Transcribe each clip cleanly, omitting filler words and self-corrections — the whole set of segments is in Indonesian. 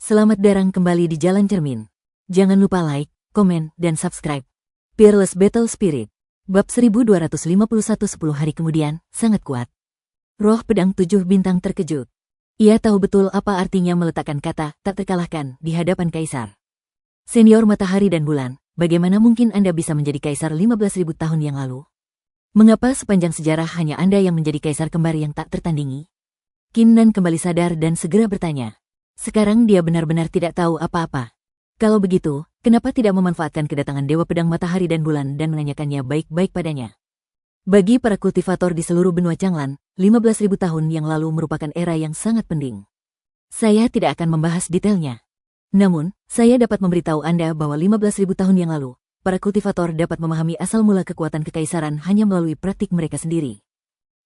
Selamat datang kembali di Jalan Cermin. Jangan lupa like, komen, dan subscribe. Fearless Battle Spirit. Bab 1251 10 hari kemudian, sangat kuat. Roh pedang 7 bintang terkejut. Ia tahu betul apa artinya meletakkan kata tak terkalahkan di hadapan kaisar. Senior matahari dan bulan, bagaimana mungkin Anda bisa menjadi kaisar 15.000 tahun yang lalu? Mengapa sepanjang sejarah hanya Anda yang menjadi kaisar kembar yang tak tertandingi? Qin Nan kembali sadar dan segera bertanya. Sekarang dia benar-benar tidak tahu apa-apa. Kalau begitu, kenapa tidak memanfaatkan kedatangan Dewa Pedang Matahari dan Bulan dan menanyakannya baik-baik padanya? Bagi para kultivator di seluruh benua Changlan, 15.000 tahun yang lalu merupakan era yang sangat penting. Saya tidak akan membahas detailnya. Namun, saya dapat memberitahu Anda bahwa 15.000 tahun yang lalu, para kultivator dapat memahami asal mula kekuatan kekaisaran hanya melalui praktik mereka sendiri.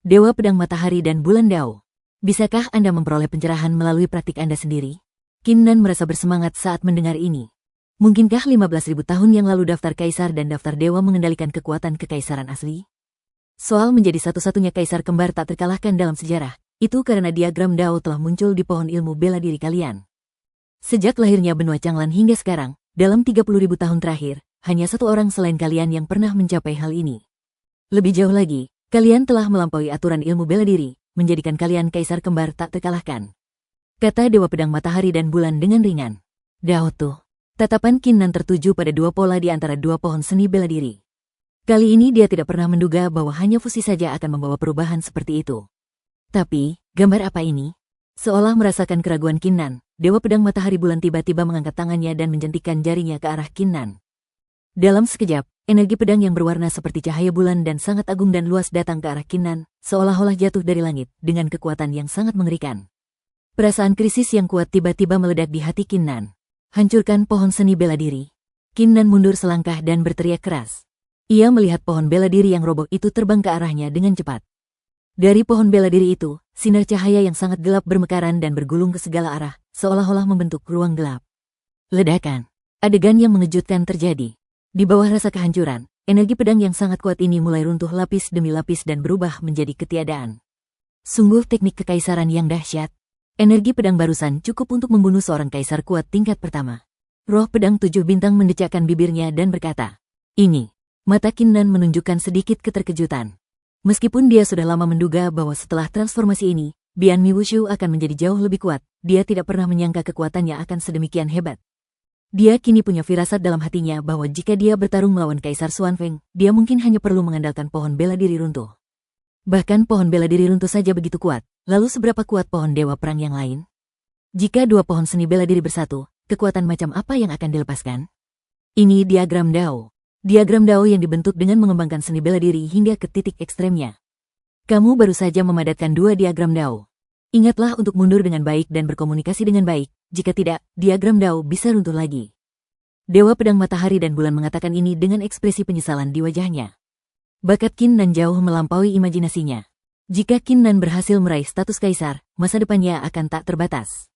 Dewa Pedang Matahari dan Bulan Dao. Bisakah Anda memperoleh pencerahan melalui praktik Anda sendiri? Qin Nan merasa bersemangat saat mendengar ini. Mungkinkah 15.000 tahun yang lalu daftar kaisar dan daftar dewa mengendalikan kekuatan kekaisaran asli? Soal menjadi satu-satunya kaisar kembar tak terkalahkan dalam sejarah, itu karena diagram Dao telah muncul di pohon ilmu bela diri kalian. Sejak lahirnya benua Changlan hingga sekarang, dalam 30.000 tahun terakhir, hanya satu orang selain kalian yang pernah mencapai hal ini. Lebih jauh lagi, kalian telah melampaui aturan ilmu bela diri, menjadikan kalian kaisar kembar tak terkalahkan. Kata Dewa Pedang Matahari dan Bulan dengan ringan. Dao tuh. Tatapan Qin Nan tertuju pada dua pola di antara dua pohon seni bela diri. Kali ini dia tidak pernah menduga bahwa hanya fusi saja akan membawa perubahan seperti itu. Tapi, gambar apa ini? Seolah merasakan keraguan Qin Nan, Dewa Pedang Matahari Bulan tiba-tiba mengangkat tangannya dan menjentikkan jarinya ke arah Qin Nan. Dalam sekejap, energi pedang yang berwarna seperti cahaya bulan dan sangat agung dan luas datang ke arah Qin Nan, seolah-olah jatuh dari langit dengan kekuatan yang sangat mengerikan. Perasaan krisis yang kuat tiba-tiba meledak di hati Qin Nan. Hancurkan pohon seni bela diri. Qin Nan mundur selangkah dan berteriak keras. Ia melihat pohon bela diri yang roboh itu terbang ke arahnya dengan cepat. Dari pohon bela diri itu, sinar cahaya yang sangat gelap bermekaran dan bergulung ke segala arah, seolah-olah membentuk ruang gelap. Ledakan. Adegan yang mengejutkan terjadi. Di bawah rasa kehancuran, energi pedang yang sangat kuat ini mulai runtuh lapis demi lapis dan berubah menjadi ketiadaan. Sungguh teknik kekaisaran yang dahsyat. Energi pedang barusan cukup untuk membunuh seorang kaisar kuat tingkat pertama. Roh pedang 7 bintang mendecakkan bibirnya dan berkata, "Ini." Mata Qin Nan menunjukkan sedikit keterkejutan. Meskipun dia sudah lama menduga bahwa setelah transformasi ini, Bian Mi Wushu akan menjadi jauh lebih kuat, dia tidak pernah menyangka kekuatannya akan sedemikian hebat. Dia kini punya firasat dalam hatinya bahwa jika dia bertarung melawan Kaisar Xuanfeng, dia mungkin hanya perlu mengandalkan pohon bela diri runtuh. Bahkan pohon bela diri runtuh saja begitu kuat, lalu seberapa kuat pohon dewa perang yang lain? Jika dua pohon seni bela diri bersatu, kekuatan macam apa yang akan dilepaskan? Ini diagram Dao. Diagram Dao yang dibentuk dengan mengembangkan seni bela diri hingga ke titik ekstremnya. Kamu baru saja memadatkan dua diagram Dao. Ingatlah untuk mundur dengan baik dan berkomunikasi dengan baik, jika tidak, diagram Dao bisa runtuh lagi. Dewa Pedang Matahari dan Bulan mengatakan ini dengan ekspresi penyesalan di wajahnya. Bakat Qin Nan jauh melampaui imajinasinya. Jika Qin Nan berhasil meraih status kaisar, masa depannya akan tak terbatas.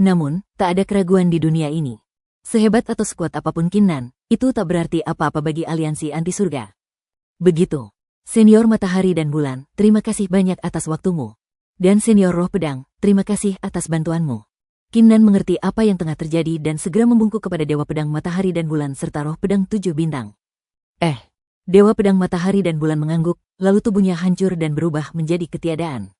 Namun, tak ada keraguan di dunia ini. Sehebat atau sekuat apapun Qin Nan, itu tak berarti apa-apa bagi aliansi anti surga. Begitu. Senior Matahari dan Bulan, terima kasih banyak atas waktumu. Dan Senior Roh Pedang, terima kasih atas bantuanmu. Qin Nan mengerti apa yang tengah terjadi dan segera membungkuk kepada Dewa Pedang Matahari dan Bulan serta Roh Pedang 7 bintang. Dewa Pedang Matahari dan Bulan mengangguk, lalu tubuhnya hancur dan berubah menjadi ketiadaan.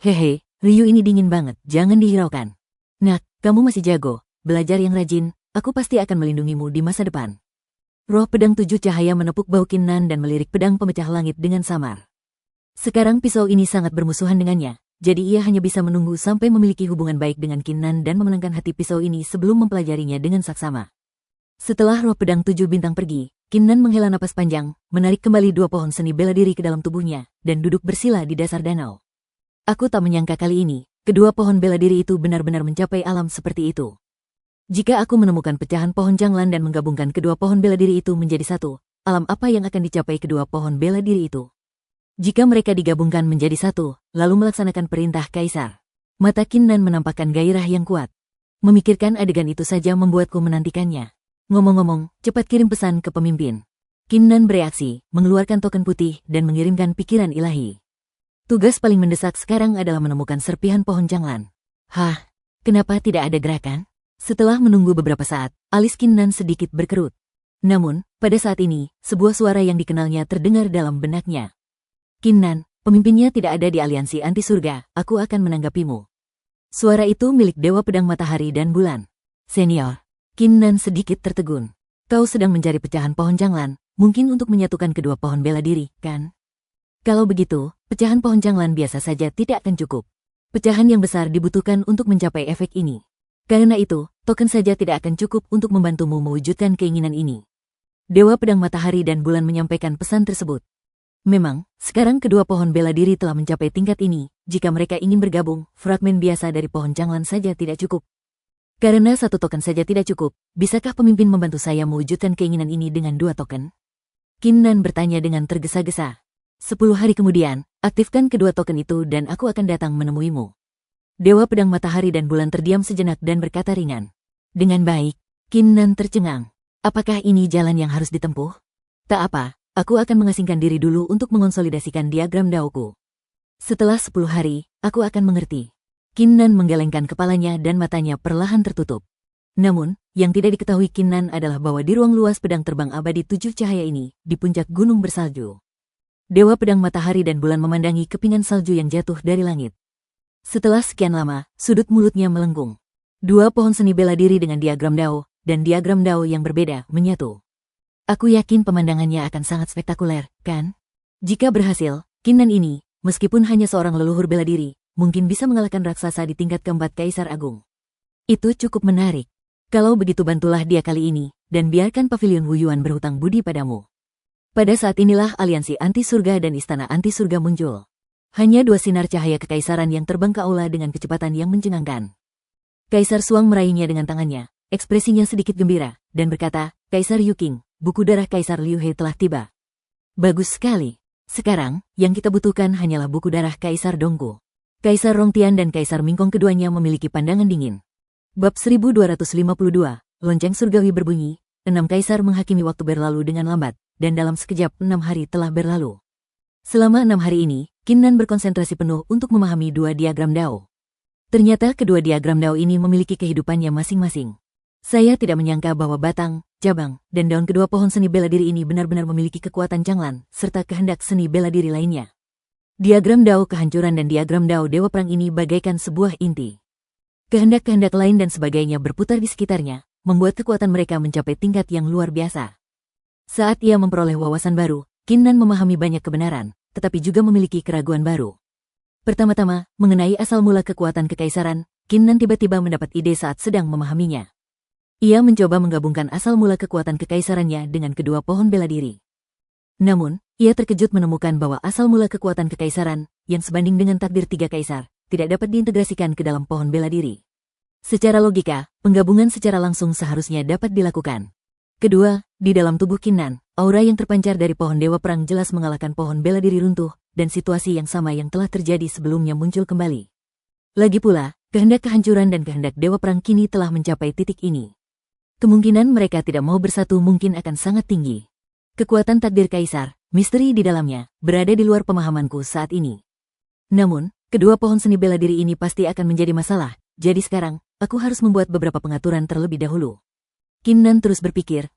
Hehe, Ryu ini dingin banget, jangan dihiraukan. Nak, kamu masih jago, belajar yang rajin, aku pasti akan melindungimu di masa depan. Roh Pedang 7 cahaya menepuk bahu Qin Nan dan melirik pedang pemecah langit dengan samar. Sekarang pisau ini sangat bermusuhan dengannya. Jadi ia hanya bisa menunggu sampai memiliki hubungan baik dengan Qin Nan dan memenangkan hati pisau ini sebelum mempelajarinya dengan saksama. Setelah Roh Pedang 7 bintang pergi, Qin Nan menghela napas panjang, menarik kembali dua pohon seni bela diri ke dalam tubuhnya, dan duduk bersila di dasar danau. Aku tak menyangka kali ini, kedua pohon bela diri itu benar-benar mencapai alam seperti itu. Jika aku menemukan pecahan pohon Changlan dan menggabungkan kedua pohon bela diri itu menjadi satu, alam apa yang akan dicapai kedua pohon bela diri itu? Jika mereka digabungkan menjadi satu, lalu melaksanakan perintah kaisar. Mata Qin Nan menampakkan gairah yang kuat. Memikirkan adegan itu saja membuatku menantikannya. Ngomong-ngomong, cepat kirim pesan ke pemimpin. Qin Nan bereaksi, mengeluarkan token putih dan mengirimkan pikiran ilahi. Tugas paling mendesak sekarang adalah menemukan serpihan pohon Changlan. Kenapa tidak ada gerakan? Setelah menunggu beberapa saat, alis Kinnan sedikit berkerut. Namun, pada saat ini, sebuah suara yang dikenalnya terdengar dalam benaknya. Kinnan, pemimpinnya tidak ada di aliansi anti surga, aku akan menanggapimu. Suara itu milik Dewa Pedang Matahari dan Bulan. Senior, Kinnan sedikit tertegun. Kau sedang mencari pecahan pohon janglan, mungkin untuk menyatukan kedua pohon bela diri, kan? Kalau begitu, pecahan pohon janglan biasa saja tidak akan cukup. Pecahan yang besar dibutuhkan untuk mencapai efek ini. Karena itu, token saja tidak akan cukup untuk membantumu mewujudkan keinginan ini. Dewa Pedang Matahari dan Bulan menyampaikan pesan tersebut. Memang, sekarang kedua pohon bela diri telah mencapai tingkat ini, jika mereka ingin bergabung, fragmen biasa dari pohon janglan saja tidak cukup. Karena satu token saja tidak cukup, bisakah pemimpin membantu saya mewujudkan keinginan ini dengan 2 token? Kinnan bertanya dengan tergesa-gesa. 10 hari kemudian, aktifkan kedua token itu dan aku akan datang menemuimu. Dewa Pedang Matahari dan Bulan terdiam sejenak dan berkata ringan. Dengan baik, Kinnan tercengang. Apakah ini jalan yang harus ditempuh? Tak apa, aku akan mengasingkan diri dulu untuk mengonsolidasikan diagram daoku. Setelah 10 hari, aku akan mengerti. Kinnan menggelengkan kepalanya dan matanya perlahan tertutup. Namun, yang tidak diketahui Kinnan adalah bahwa di ruang luas pedang terbang abadi 7 cahaya ini, di puncak gunung bersalju, Dewa Pedang Matahari dan Bulan memandangi kepingan salju yang jatuh dari langit. Setelah sekian lama, sudut mulutnya melengkung. 2 pohon seni bela diri dengan diagram dao, dan diagram dao yang berbeda, menyatu. Aku yakin pemandangannya akan sangat spektakuler, kan? Jika berhasil, Kinnan ini, meskipun hanya seorang leluhur bela diri, mungkin bisa mengalahkan raksasa di tingkat keempat Kaisar Agung. Itu cukup menarik. Kalau begitu bantulah dia kali ini, dan biarkan Pavilion Wuyuan berhutang budi padamu. Pada saat inilah aliansi anti surga dan istana anti surga muncul. Hanya 2 sinar cahaya kekaisaran yang terbang ke aula dengan kecepatan yang mencengangkan. Kaisar Suang meraihnya dengan tangannya, ekspresinya sedikit gembira, dan berkata, Kaisar Yuking, buku darah Kaisar Liu He telah tiba. Bagus sekali. Sekarang, yang kita butuhkan hanyalah buku darah Kaisar Donggu. Kaisar Rongtian dan Kaisar Mingkong keduanya memiliki pandangan dingin. Bab 1252, lonceng surgawi berbunyi, 6 kaisar menghakimi waktu berlalu dengan lambat, dan dalam sekejap 6 hari telah berlalu. Selama 6 hari ini, Kinnan berkonsentrasi penuh untuk memahami 2 diagram dao. Ternyata kedua diagram dao ini memiliki kehidupannya masing-masing. Saya tidak menyangka bahwa batang, cabang, dan daun kedua pohon seni bela diri ini benar-benar memiliki kekuatan janglan, serta kehendak seni bela diri lainnya. Diagram dao kehancuran dan diagram dao dewa perang ini bagaikan sebuah inti. Kehendak-kehendak lain dan sebagainya berputar di sekitarnya, membuat kekuatan mereka mencapai tingkat yang luar biasa. Saat ia memperoleh wawasan baru, Kinnan memahami banyak kebenaran, tetapi juga memiliki keraguan baru. Pertama-tama, mengenai asal mula kekuatan kekaisaran, Kinnan tiba-tiba mendapat ide saat sedang memahaminya. Ia mencoba menggabungkan asal mula kekuatan kekaisarannya dengan kedua pohon bela diri. Namun, ia terkejut menemukan bahwa asal mula kekuatan kekaisaran, yang sebanding dengan takdir 3 kaisar, tidak dapat diintegrasikan ke dalam pohon bela diri. Secara logika, penggabungan secara langsung seharusnya dapat dilakukan. Kedua, di dalam tubuh Kinnan, aura yang terpancar dari pohon dewa perang jelas mengalahkan pohon bela diri runtuh, dan situasi yang sama yang telah terjadi sebelumnya muncul kembali. Lagi pula, kehendak kehancuran dan kehendak dewa perang kini telah mencapai titik ini. Kemungkinan mereka tidak mau bersatu mungkin akan sangat tinggi. Kekuatan takdir kaisar, misteri di dalamnya, berada di luar pemahamanku saat ini. Namun, kedua pohon seni bela diri ini pasti akan menjadi masalah, jadi sekarang, aku harus membuat beberapa pengaturan terlebih dahulu. Kinnan terus berpikir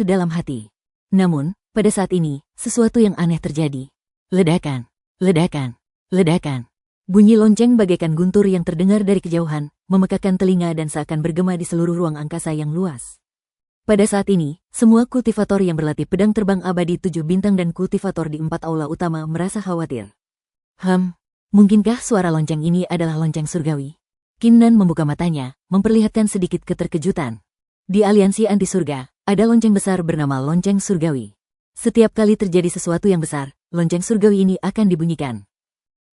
dalam hati. Namun, pada saat ini, sesuatu yang aneh terjadi. Ledakan, ledakan, ledakan. Bunyi lonceng bagaikan guntur yang terdengar dari kejauhan, memekakkan telinga dan seakan bergema di seluruh ruang angkasa yang luas. Pada saat ini, semua kultivator yang berlatih pedang terbang abadi 7 bintang dan kultivator di 4 aula utama merasa khawatir. Mungkinkah suara lonceng ini adalah lonceng surgawi? Kinnan membuka matanya, memperlihatkan sedikit keterkejutan. Di aliansi anti surga, ada lonceng besar bernama lonceng surgawi. Setiap kali terjadi sesuatu yang besar, lonceng surgawi ini akan dibunyikan.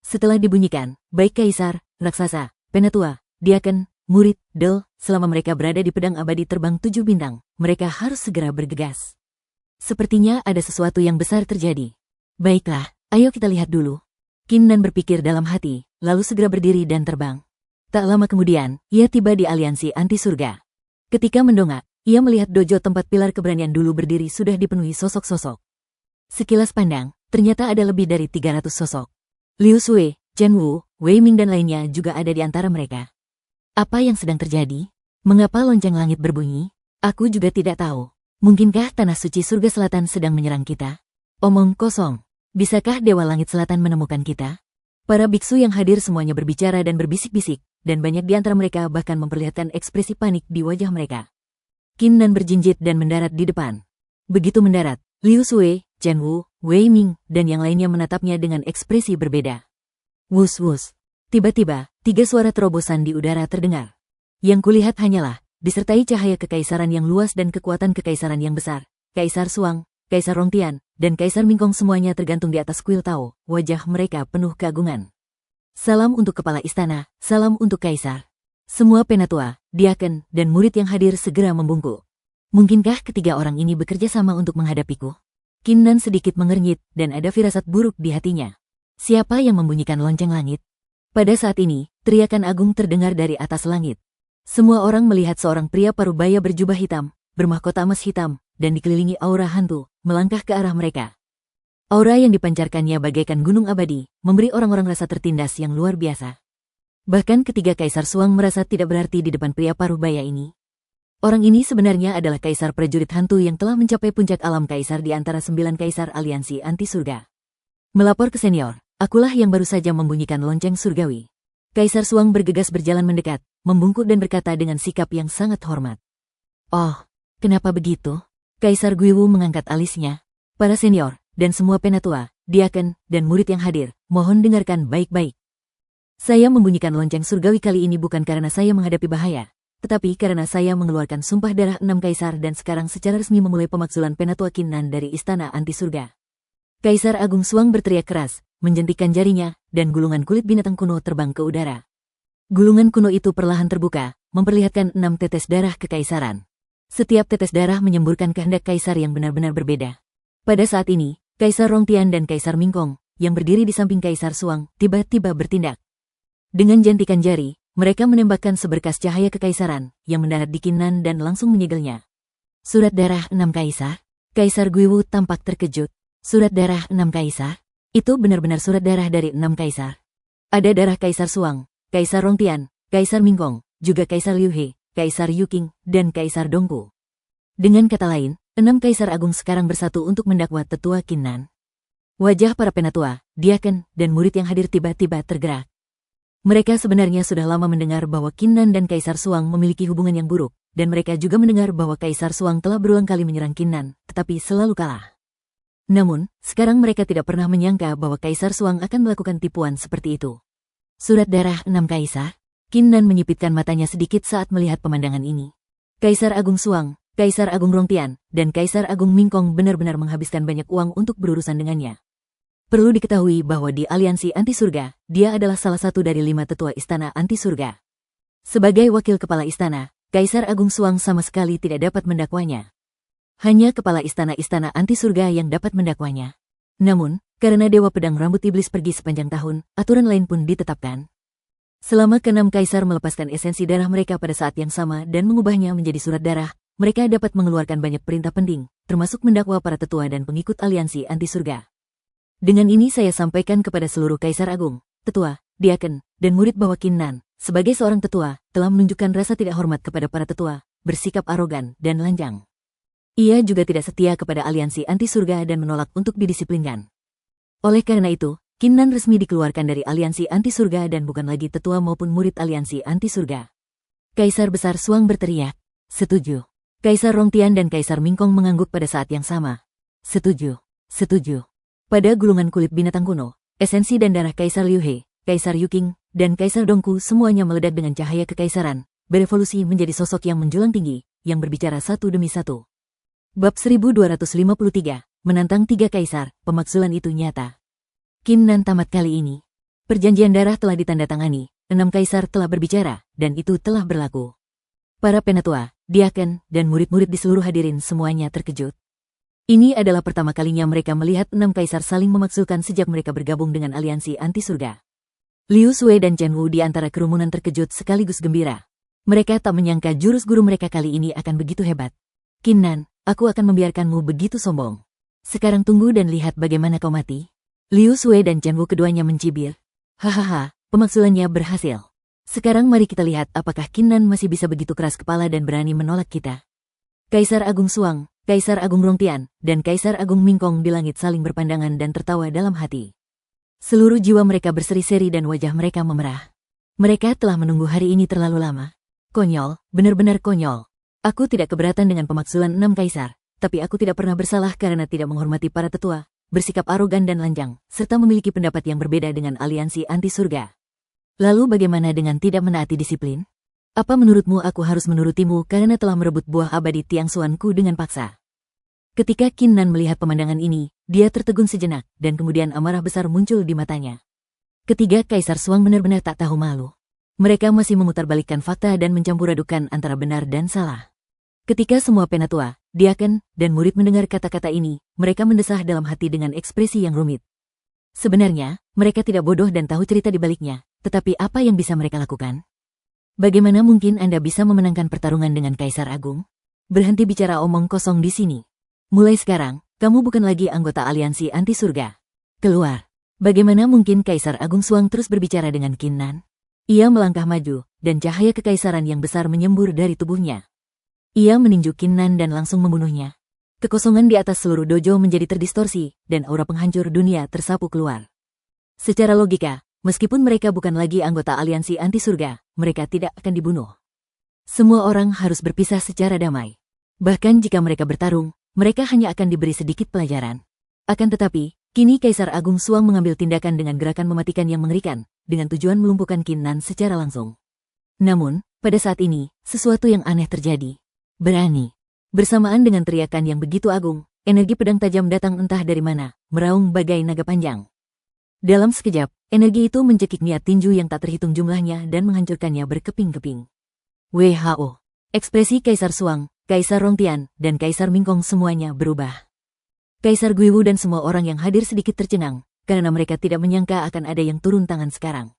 Setelah dibunyikan, baik kaisar, raksasa, penatua, diaken, murid, del, selama mereka berada di pedang abadi terbang 7 bintang, mereka harus segera bergegas. Sepertinya ada sesuatu yang besar terjadi. Baiklah, ayo kita lihat dulu. Kinnan berpikir dalam hati, lalu segera berdiri dan terbang. Tak lama kemudian, ia tiba di aliansi anti surga. Ketika mendongak, ia melihat dojo tempat pilar keberanian dulu berdiri sudah dipenuhi sosok-sosok. Sekilas pandang, ternyata ada lebih dari 300 sosok. Liu Sui, Chen Wu, Wei Ming dan lainnya juga ada di antara mereka. Apa yang sedang terjadi? Mengapa lonceng langit berbunyi? Aku juga tidak tahu. Mungkinkah tanah suci surga selatan sedang menyerang kita? Omong kosong. Bisakah Dewa Langit Selatan menemukan kita? Para biksu yang hadir semuanya berbicara dan berbisik-bisik, dan banyak di antara mereka bahkan memperlihatkan ekspresi panik di wajah mereka. Qin Nan berjinjit dan mendarat di depan. Begitu mendarat, Liu Sui, Chen Wu, Wei Ming, dan yang lainnya menatapnya dengan ekspresi berbeda. Wus-wus. Tiba-tiba, 3 suara terobosan di udara terdengar. Yang kulihat hanyalah, disertai cahaya kekaisaran yang luas dan kekuatan kekaisaran yang besar, Kaisar Suang, Kaisar Rongtian, dan Kaisar Mingkong semuanya tergantung di atas kuil Tao, wajah mereka penuh keagungan. Salam untuk kepala istana, salam untuk Kaisar. Semua penatua, diaken, dan murid yang hadir segera membungkuk. Mungkinkah ketiga orang ini bekerja sama untuk menghadapiku? Qin Nan sedikit mengernyit, dan ada firasat buruk di hatinya. Siapa yang membunyikan lonceng langit? Pada saat ini, teriakan agung terdengar dari atas langit. Semua orang melihat seorang pria parubaya berjubah hitam, bermahkota emas hitam, dan dikelilingi aura hantu, melangkah ke arah mereka. Aura yang dipancarkannya bagaikan gunung abadi, memberi orang-orang rasa tertindas yang luar biasa. Bahkan ketiga Kaisar Suang merasa tidak berarti di depan pria parubaya ini. Orang ini sebenarnya adalah Kaisar prajurit hantu yang telah mencapai puncak alam Kaisar di antara 9 Kaisar Aliansi Anti Surga. Melapor ke senior, akulah yang baru saja membunyikan lonceng surgawi. Kaisar Suang bergegas berjalan mendekat, membungkuk dan berkata dengan sikap yang sangat hormat. Oh, kenapa begitu? Kaisar Guiwu mengangkat alisnya. Para senior, dan semua penatua, diaken, dan murid yang hadir, mohon dengarkan baik-baik. Saya membunyikan lonceng surgawi kali ini bukan karena saya menghadapi bahaya, tetapi karena saya mengeluarkan sumpah darah 6 kaisar dan sekarang secara resmi memulai pemakzulan penatua Qin Nan dari Istana Anti Surga. Kaisar Agung Suang berteriak keras, menjentikkan jarinya, dan gulungan kulit binatang kuno terbang ke udara. Gulungan kuno itu perlahan terbuka, memperlihatkan 6 tetes darah kekaisaran. Setiap tetes darah menyemburkan kehendak kaisar yang benar-benar berbeda. Pada saat ini, Kaisar Rongtian dan Kaisar Mingkong, yang berdiri di samping Kaisar Suang, tiba-tiba bertindak. Dengan jentikan jari, mereka menembakkan seberkas cahaya kekaisaran, yang mendarat di Qin Nan dan langsung menyegelnya. Surat darah 6 kaisar? Kaisar Guiwu tampak terkejut. Surat darah 6 kaisar? Itu benar-benar surat darah dari 6 kaisar. Ada darah Kaisar Suang, Kaisar Rongtian, Kaisar Mingkong, juga Kaisar Liu He, Kaisar Yuking, dan Kaisar Dongku. Dengan kata lain, 6 kaisar agung sekarang bersatu untuk mendakwa tetua Qin Nan. Wajah para penatua, diaken, dan murid yang hadir tiba-tiba tergerak. Mereka sebenarnya sudah lama mendengar bahwa Qin Nan dan Kaisar Suang memiliki hubungan yang buruk, dan mereka juga mendengar bahwa Kaisar Suang telah berulang kali menyerang Qin Nan, tetapi selalu kalah. Namun, sekarang mereka tidak pernah menyangka bahwa Kaisar Suang akan melakukan tipuan seperti itu. Surat darah 6 kaisar? Qin Nan menyipitkan matanya sedikit saat melihat pemandangan ini. Kaisar Agung Suang, Kaisar Agung Rongtian, dan Kaisar Agung Mingkong benar-benar menghabiskan banyak uang untuk berurusan dengannya. Perlu diketahui bahwa di Aliansi Anti Surga, dia adalah salah satu dari 5 tetua Istana Anti Surga. Sebagai wakil kepala istana, Kaisar Agung Suang sama sekali tidak dapat mendakwanya. Hanya kepala istana-istana Anti Surga yang dapat mendakwanya. Namun, karena Dewa Pedang Rambut Iblis pergi sepanjang tahun, aturan lain pun ditetapkan. Selama ke-6 kaisar melepaskan esensi darah mereka pada saat yang sama dan mengubahnya menjadi surat darah, mereka dapat mengeluarkan banyak perintah penting, termasuk mendakwa para tetua dan pengikut Aliansi Anti Surga. Dengan ini saya sampaikan kepada seluruh Kaisar Agung, tetua, diaken, dan murid bahwa Qin Nan, sebagai seorang tetua, telah menunjukkan rasa tidak hormat kepada para tetua, bersikap arogan dan lanjang. Ia juga tidak setia kepada Aliansi Anti Surga dan menolak untuk didisiplinkan. Oleh karena itu, Qin Nan resmi dikeluarkan dari Aliansi Anti Surga dan bukan lagi tetua maupun murid Aliansi Anti Surga. Kaisar Besar Suang berteriak, setuju. Kaisar Rongtian dan Kaisar Mingkong mengangguk pada saat yang sama. Setuju, setuju. Pada gulungan kulit binatang kuno, esensi dan darah Kaisar Liu He, Kaisar Yuking, dan Kaisar Dongku semuanya meledak dengan cahaya kekaisaran, berevolusi menjadi sosok yang menjulang tinggi, yang berbicara satu demi satu. Bab 1253, menantang 3 kaisar, pemakzulan itu nyata. Qin Nan tamat kali ini. Perjanjian darah telah ditandatangani, 6 kaisar telah berbicara, dan itu telah berlaku. Para penatua, diaken, dan murid-murid di seluruh hadirin semuanya terkejut. Ini adalah pertama kalinya mereka melihat 6 kaisar saling memakzulkan sejak mereka bergabung dengan Aliansi Anti Surga. Liu Sui dan Chen Wu di antara kerumunan terkejut sekaligus gembira. Mereka tak menyangka jurus guru mereka kali ini akan begitu hebat. Qin Nan, aku akan membiarkanmu begitu sombong. Sekarang tunggu dan lihat bagaimana kau mati. Liu Sui dan Chen Wu keduanya mencibir. Hahaha, pemakzulannya berhasil. Sekarang mari kita lihat apakah Kinnan masih bisa begitu keras kepala dan berani menolak kita. Kaisar Agung Suang, Kaisar Agung Rongtian, dan Kaisar Agung Mingkong di langit saling berpandangan dan tertawa dalam hati. Seluruh jiwa mereka berseri-seri dan wajah mereka memerah. Mereka telah menunggu hari ini terlalu lama. Konyol, benar-benar konyol. Aku tidak keberatan dengan pemakzulan 6 kaisar, tapi aku tidak pernah bersalah karena tidak menghormati para tetua, bersikap arogan dan lanjang, serta memiliki pendapat yang berbeda dengan aliansi anti surga. Lalu bagaimana dengan tidak menaati disiplin? Apa menurutmu aku harus menurutimu karena telah merebut buah abadi Tiang Xuanku dengan paksa? Ketika Kinnan melihat pemandangan ini, dia tertegun sejenak, dan kemudian amarah besar muncul di matanya. Ketiga Kaisar Xuang benar-benar tak tahu malu. Mereka masih memutarbalikkan fakta dan mencampur adukan antara benar dan salah. Ketika semua penatua, diaken, dan murid mendengar kata-kata ini, mereka mendesah dalam hati dengan ekspresi yang rumit. Sebenarnya, mereka tidak bodoh dan tahu cerita di baliknya, tetapi apa yang bisa mereka lakukan? Bagaimana mungkin Anda bisa memenangkan pertarungan dengan Kaisar Agung? Berhenti bicara omong kosong di sini. Mulai sekarang, kamu bukan lagi anggota aliansi anti surga. Keluar. Bagaimana mungkin Kaisar Agung Suang terus berbicara dengan Kinnan? Ia melangkah maju, dan cahaya kekaisaran yang besar menyembur dari tubuhnya. Ia meninju Kinnan dan langsung membunuhnya. Kekosongan di atas seluruh dojo menjadi terdistorsi, dan aura penghancur dunia tersapu keluar. Secara logika, meskipun mereka bukan lagi anggota aliansi anti surga, mereka tidak akan dibunuh. Semua orang harus berpisah secara damai. Bahkan jika mereka bertarung, mereka hanya akan diberi sedikit pelajaran. Akan tetapi, kini Kaisar Agung Suang mengambil tindakan dengan gerakan mematikan yang mengerikan, dengan tujuan melumpuhkan Kinnan secara langsung. Namun, pada saat ini, sesuatu yang aneh terjadi. Berani. Bersamaan dengan teriakan yang begitu agung, energi pedang tajam datang entah dari mana, meraung bagai naga panjang. Dalam sekejap, energi itu mencekik niat tinju yang tak terhitung jumlahnya dan menghancurkannya berkeping-keping. WHO. Ekspresi Kaisar Suang, Kaisar Rongtian, dan Kaisar Mingkong semuanya berubah. Kaisar Guiwu dan semua orang yang hadir sedikit tercengang, karena mereka tidak menyangka akan ada yang turun tangan sekarang.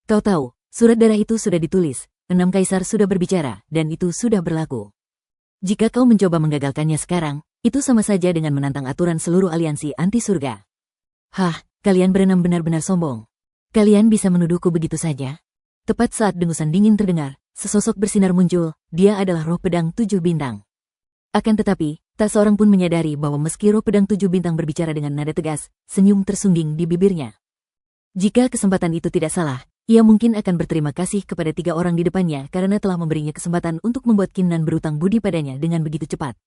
Kau tahu, surat darah itu sudah ditulis, 6 kaisar sudah berbicara, dan itu sudah berlaku. Jika kau mencoba menggagalkannya sekarang, itu sama saja dengan menantang aturan seluruh aliansi anti surga. Hah, kalian berenam benar-benar sombong. Kalian bisa menuduhku begitu saja? Tepat saat dengusan dingin terdengar, sesosok bersinar muncul, dia adalah roh pedang 7 bintang. Akan tetapi, tak seorang pun menyadari bahwa meski roh pedang 7 bintang berbicara dengan nada tegas, senyum tersungging di bibirnya. Jika kesempatan itu tidak salah, ia mungkin akan berterima kasih kepada 3 orang di depannya karena telah memberinya kesempatan untuk membuat Kinnan berutang budi padanya dengan begitu cepat.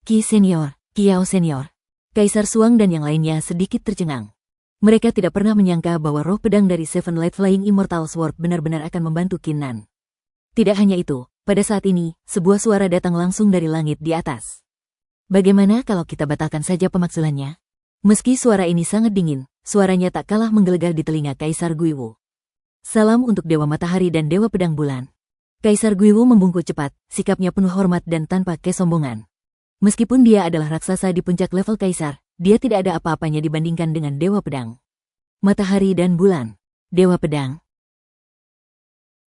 Qi Senior, Kiao Senior, Kaisar Suang dan yang lainnya sedikit tercengang. Mereka tidak pernah menyangka bahwa roh pedang dari Seven Light Flying Immortal Sword benar-benar akan membantu Kinnan. Tidak hanya itu, pada saat ini, sebuah suara datang langsung dari langit di atas. Bagaimana kalau kita batalkan saja pemakzulannya? Meski suara ini sangat dingin, suaranya tak kalah menggelegar di telinga Kaisar Guiwu. Salam untuk Dewa Matahari dan Dewa Pedang Bulan. Kaisar Guiwu membungkuk cepat, sikapnya penuh hormat dan tanpa kesombongan. Meskipun dia adalah raksasa di puncak level kaisar, dia tidak ada apa-apanya dibandingkan dengan Dewa Pedang. Matahari dan Bulan. Dewa Pedang.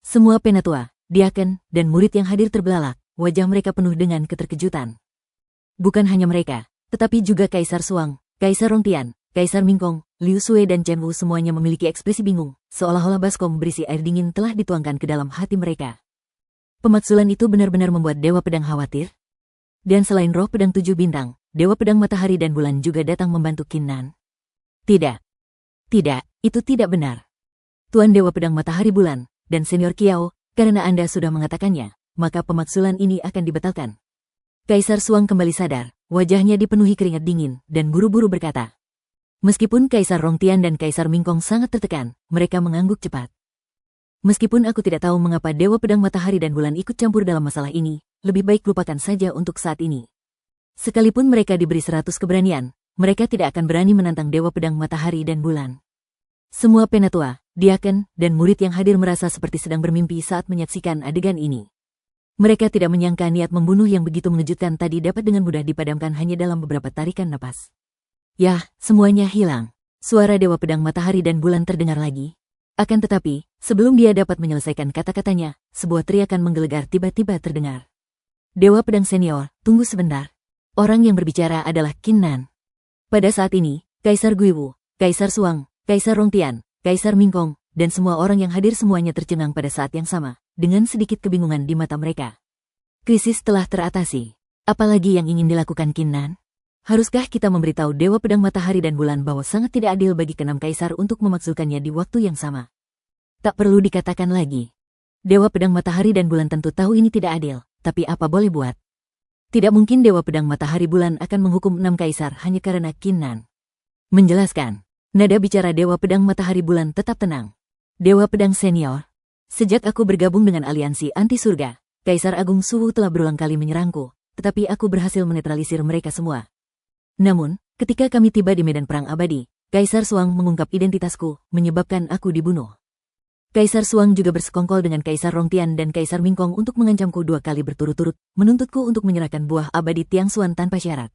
Semua penatua, diaken, dan murid yang hadir terbelalak, wajah mereka penuh dengan keterkejutan. Bukan hanya mereka, tetapi juga Kaisar Suang, Kaisar Rongtian, Kaisar Mingkong, Liu Sui dan Chen Wu semuanya memiliki ekspresi bingung, seolah-olah baskom berisi air dingin telah dituangkan ke dalam hati mereka. Pemakzulan itu benar-benar membuat Dewa Pedang khawatir. Dan selain roh pedang 7 bintang, Dewa Pedang Matahari dan Bulan juga datang membantu Kinnan. Tidak. Tidak, itu tidak benar. Tuan Dewa Pedang Matahari Bulan, dan Senior Kiao, karena Anda sudah mengatakannya, maka pemakzulan ini akan dibatalkan. Kaisar Suang kembali sadar, wajahnya dipenuhi keringat dingin, dan buru-buru berkata. Meskipun Kaisar Rongtian dan Kaisar Mingkong sangat tertekan, mereka mengangguk cepat. Meskipun aku tidak tahu mengapa Dewa Pedang Matahari dan Bulan ikut campur dalam masalah ini, lebih baik lupakan saja untuk saat ini. Sekalipun mereka diberi 100 keberanian, mereka tidak akan berani menantang Dewa Pedang Matahari dan Bulan. Semua penatua, diaken, dan murid yang hadir merasa seperti sedang bermimpi saat menyaksikan adegan ini. Mereka tidak menyangka niat membunuh yang begitu mengejutkan tadi dapat dengan mudah dipadamkan hanya dalam beberapa tarikan napas. Yah, semuanya hilang. Suara Dewa Pedang Matahari dan Bulan terdengar lagi. Akan tetapi, sebelum dia dapat menyelesaikan kata-katanya, sebuah teriakan menggelegar tiba-tiba terdengar. Dewa Pedang Senior, tunggu sebentar. Orang yang berbicara adalah Kinnan. Pada saat ini, Kaisar Guiwu, Kaisar Suang, Kaisar Rongtian, Kaisar Mingkong, dan semua orang yang hadir semuanya tercengang pada saat yang sama, dengan sedikit kebingungan di mata mereka. Krisis telah teratasi. Apalagi yang ingin dilakukan Kinnan? Haruskah kita memberitahu Dewa Pedang Matahari dan Bulan bahwa sangat tidak adil bagi keenam kaisar untuk memakzulkannya di waktu yang sama? Tak perlu dikatakan lagi. Dewa Pedang Matahari dan Bulan tentu tahu ini tidak adil, tapi apa boleh buat? Tidak mungkin Dewa Pedang Matahari Bulan akan menghukum 6 kaisar hanya karena Kinnan menjelaskan. Nada bicara Dewa Pedang Matahari Bulan tetap tenang. Dewa Pedang Senior, sejak aku bergabung dengan aliansi anti surga, Kaisar Agung Suwu telah berulang kali menyerangku, tetapi aku berhasil menetralisir mereka semua. Namun, ketika kami tiba di medan perang abadi, Kaisar Suang mengungkap identitasku, menyebabkan aku dibunuh. Kaisar Suang juga bersekongkol dengan Kaisar Rongtian dan Kaisar Mingkong untuk mengancamku 2 kali berturut-turut, menuntutku untuk menyerahkan buah abadi Tiang Xuan tanpa syarat.